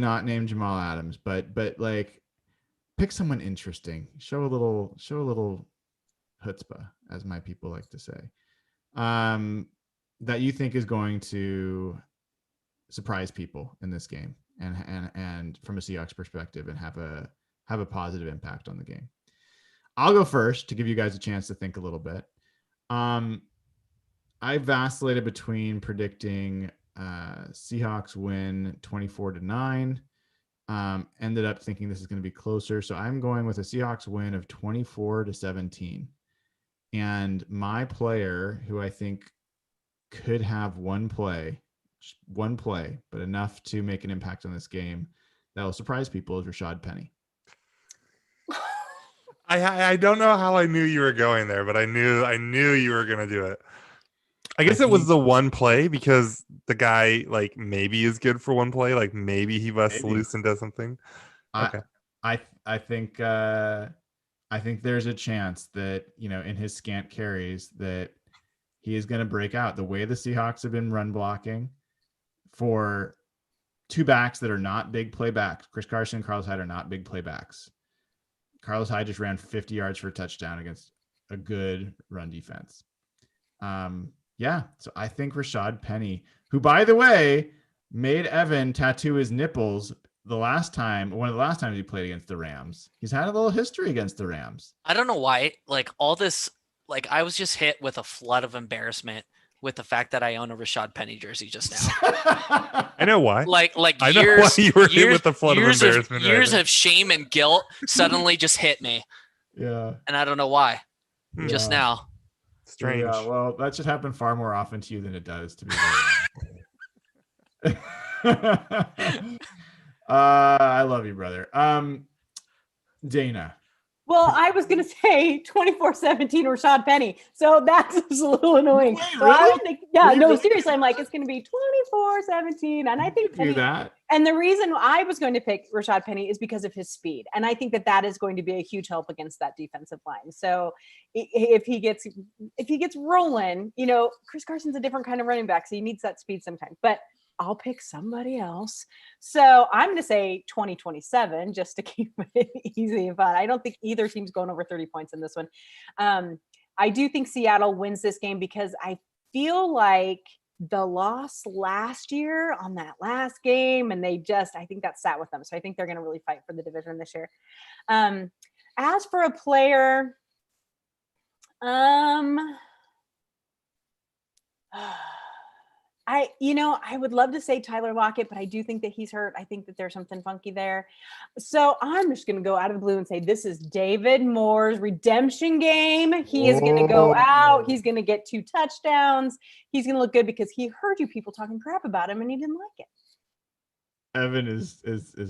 not named Jamal Adams, but like pick someone interesting. Show a little chutzpah, as my people like to say, that you think is going to surprise people in this game and from a Seahawks perspective and have a positive impact on the game. I'll go first to give you guys a chance to think a little bit. I vacillated between predicting Seahawks win 24-9. Ended up thinking this is going to be closer, so I'm going with a Seahawks win of 24-17. And my player, who I think could have one play, but enough to make an impact on this game that will surprise people, is Rashad Penny. I don't know how I knew you were going there, but I knew you were going to do it. I guess it was the one play because the guy like maybe is good for one play, like maybe he busts loose and does something. Okay. I think there's a chance that, in his scant carries that he is going to break out. The way the Seahawks have been run blocking for two backs that are not big play backs. Chris Carson and Carlos Hyde are not big play backs. Carlos Hyde just ran 50 yards for a touchdown against a good run defense. So I think Rashad Penny, who, by the way, made Evan tattoo his nipples one of the last times he played against the Rams. He's had a little history against the Rams. I don't know why, like all this, like I was just hit with a flood of embarrassment with the fact that I own a Rashad Penny jersey just now. I know why. Like I years, know why you were hit with the flood of embarrassment. Years of shame and guilt suddenly just hit me. Yeah. And I don't know why. Just now. Strange. Yeah, well, that should happen far more often to you than it does to me. I love you, brother. Dayna. Well, I was going to say 24-17 Rashad Penny. So that's just a little annoying. Wait, So really? I would think, Really? seriously, I'm like, it's going to be 24-17. And I think Do Penny, that. and the reason I was going to pick Rashad Penny is because of his speed. And I think that is going to be a huge help against that defensive line. So if he gets rolling, Chris Carson's a different kind of running back. So he needs that speed sometimes. But I'll pick somebody else. So I'm going to say 20-27 just to keep it easy and fun. I don't think either team's going over 30 points in this one. I do think Seattle wins this game because I feel like the loss last year on that last game, and I think that sat with them. So I think they're going to really fight for the division this year. As for a player, I would love to say Tyler Lockett, but I do think that he's hurt. I think that there's something funky there. So I'm just going to go out of the blue and say this is David Moore's redemption game. He is going to go out. He's going to get 2 touchdowns. He's going to look good because he heard you people talking crap about him and he didn't like it. Evan is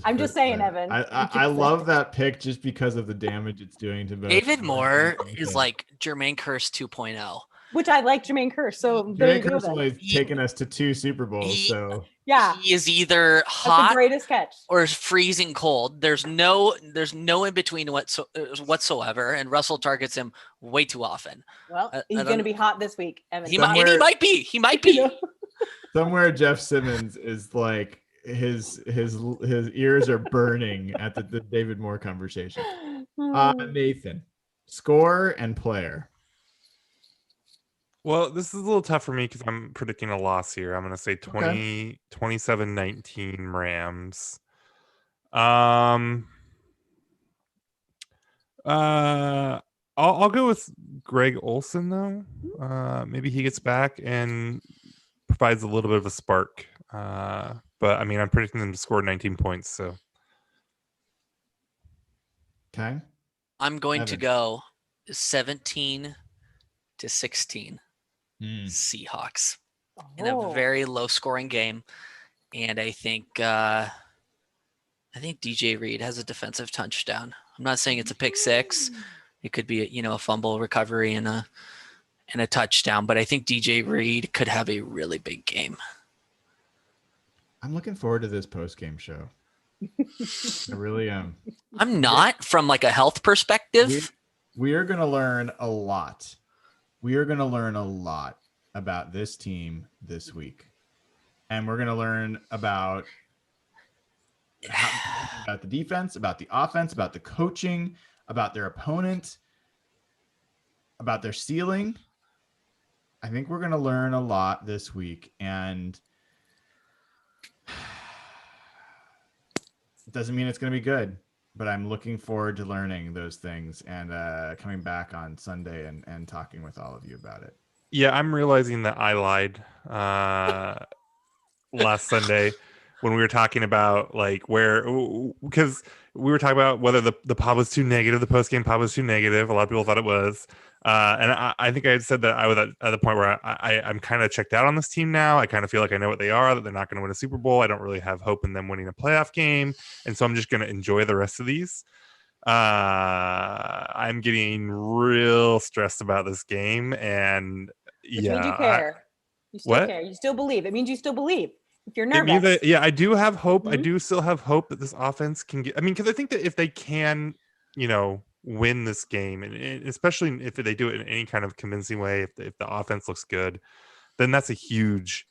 I'm just saying, there. Evan. I love that pick just because of the damage it's doing to both. David Moore is like Jermaine Kearse 2.0. Which I like Jermaine Kearse. So there you go. Jermaine Kearse taken us to 2 Super Bowls. So yeah, he is either that's hot the greatest catch or freezing cold. There's no in between whatsoever. And Russell targets him way too often. Well, he's going to be hot this week, Evan. He might be. He might be. Somewhere Jeff Simmons is like his ears are burning at the David Moore conversation. Nathan, score and player. Well, this is a little tough for me because I'm predicting a loss here. I'm going to say 27-19 Rams. I'll go with Greg Olsen though. Maybe he gets back and provides a little bit of a spark. But I mean, I'm predicting them to score 19 points. So Okay. I'm going to Evan. go 17-16 Mm. Seahawks in a Oh. very low scoring game. And I think DJ Reed has a defensive touchdown. I'm not saying it's a pick six. It could be a fumble recovery and a touchdown, but I think DJ Reed could have a really big game. I'm looking forward to this post-game show. I really am. I'm not from like a health perspective. We are going to learn a lot. We are going to learn a lot about this team this week. And we're going to learn about the defense, about the offense, about the coaching, about their opponent, about their ceiling. I think we're going to learn a lot this week. And it doesn't mean it's going to be good, but I'm looking forward to learning those things and coming back on Sunday and talking with all of you about it. yeah, I'm realizing that I lied last Sunday when we were talking about like because we were talking about whether the pod was too negative, the post game pod was too negative. A lot of people thought it was. And I think I had said that I was at the point where I'm kind of checked out on this team now. I kind of feel like I know what they are, that they're not going to win a Super Bowl. I don't really have hope in them winning a playoff game. And so I'm just going to enjoy the rest of these. I'm getting real stressed about this game. And Which means you care. You still care. You still believe. It means you still believe. If you're nervous. It means that, I do have hope. Mm-hmm. I do still have hope that this offense can get, because I think that if they can, win this game, and especially if they do it in any kind of convincing way, if the offense looks good, then that's a huge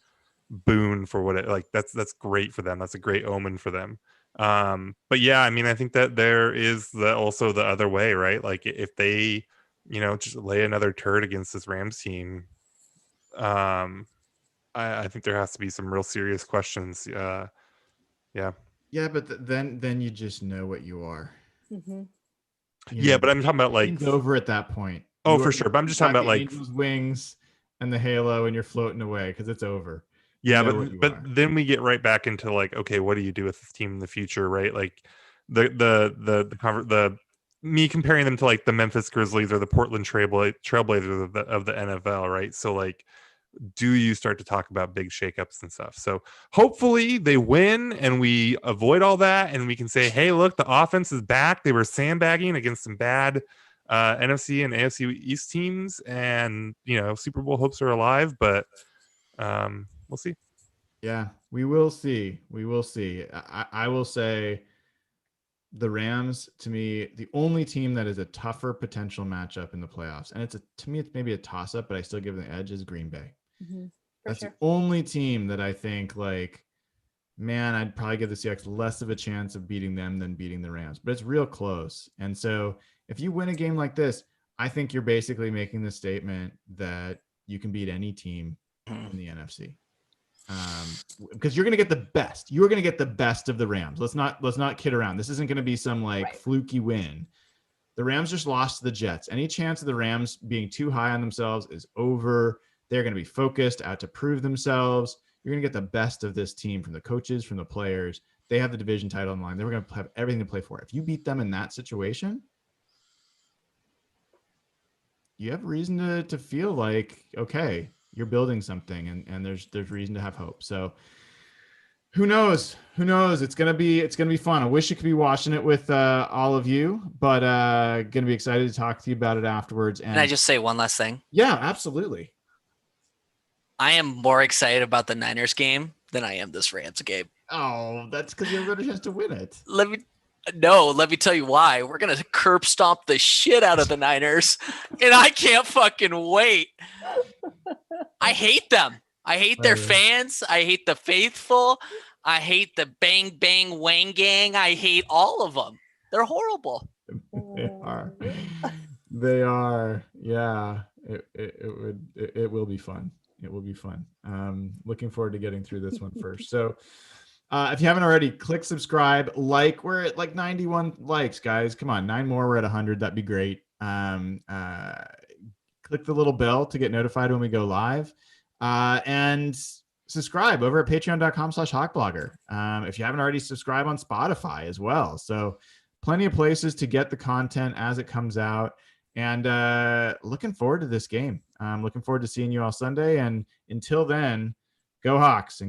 boon for that's great for them. That's a great omen for them. But yeah, I mean, I think that there is also the other way, right? Like if they, just lay another turd against this Rams team, I think there has to be some real serious questions. Yeah. Yeah, but then you just know what you are. Mm-hmm. But I'm talking about like it's over at that point. Oh, for sure. But I'm just talking about like Angels' wings and the halo, and you're floating away because it's over. Yeah, but then we get right back into like, okay, what do you do with this team in the future, right? Like the me comparing them to like the Memphis Grizzlies or the Portland Trailblazers of the NFL, right? So like, do you start to talk about big shakeups and stuff? So hopefully they win and we avoid all that and we can say, hey, look, the offense is back. They were sandbagging against some bad NFC and AFC East teams, and Super Bowl hopes are alive, but we'll see. Yeah, we will see. We will see. I will say the Rams, to me, the only team that is a tougher potential matchup in the playoffs, and to me it's maybe a toss-up, but I still give them the edge, is Green Bay. Mm-hmm. That's the only team that I think like, man, I'd probably give the Seahawks less of a chance of beating them than beating the Rams, but it's real close. And so if you win a game like this, I think you're basically making the statement that you can beat any team in the NFC. Because you're going to get the best. You're going to get the best of the Rams. Let's not kid around. This isn't going to be some like fluky win. The Rams just lost to the Jets. Any chance of the Rams being too high on themselves is over. They're going to be focused, out to prove themselves. You're going to get the best of this team from the coaches, from the players. They have the division title in line. They're going to have everything to play for. If you beat them in that situation, you have reason to feel like, okay, you're building something and there's reason to have hope. So who knows? It's going to be fun. I wish I could be watching it with all of you, but going to be excited to talk to you about it afterwards. And Can I just say one last thing? Yeah, absolutely. I am more excited about the Niners game than I am this Rams game. Oh, that's because you have a chance to win it. Let me tell you why. We're going to curb stomp the shit out of the Niners, and I can't fucking wait. I hate them. I hate their fans. I hate the faithful. I hate the bang, bang, wang gang. I hate all of them. They're horrible. They are. Yeah, it will be fun. It will be fun. Looking forward to getting through this one first. So if you haven't already, click subscribe, like. We're at like 91 likes, guys. Come on, 9 more. We're at 100. That'd be great. click the little bell to get notified when we go live. And subscribe over at patreon.com/hawkblogger. If you haven't already, subscribe on Spotify as well. So plenty of places to get the content as it comes out. And looking forward to this game. Looking forward to seeing you all Sunday. And until then, go Hawks. And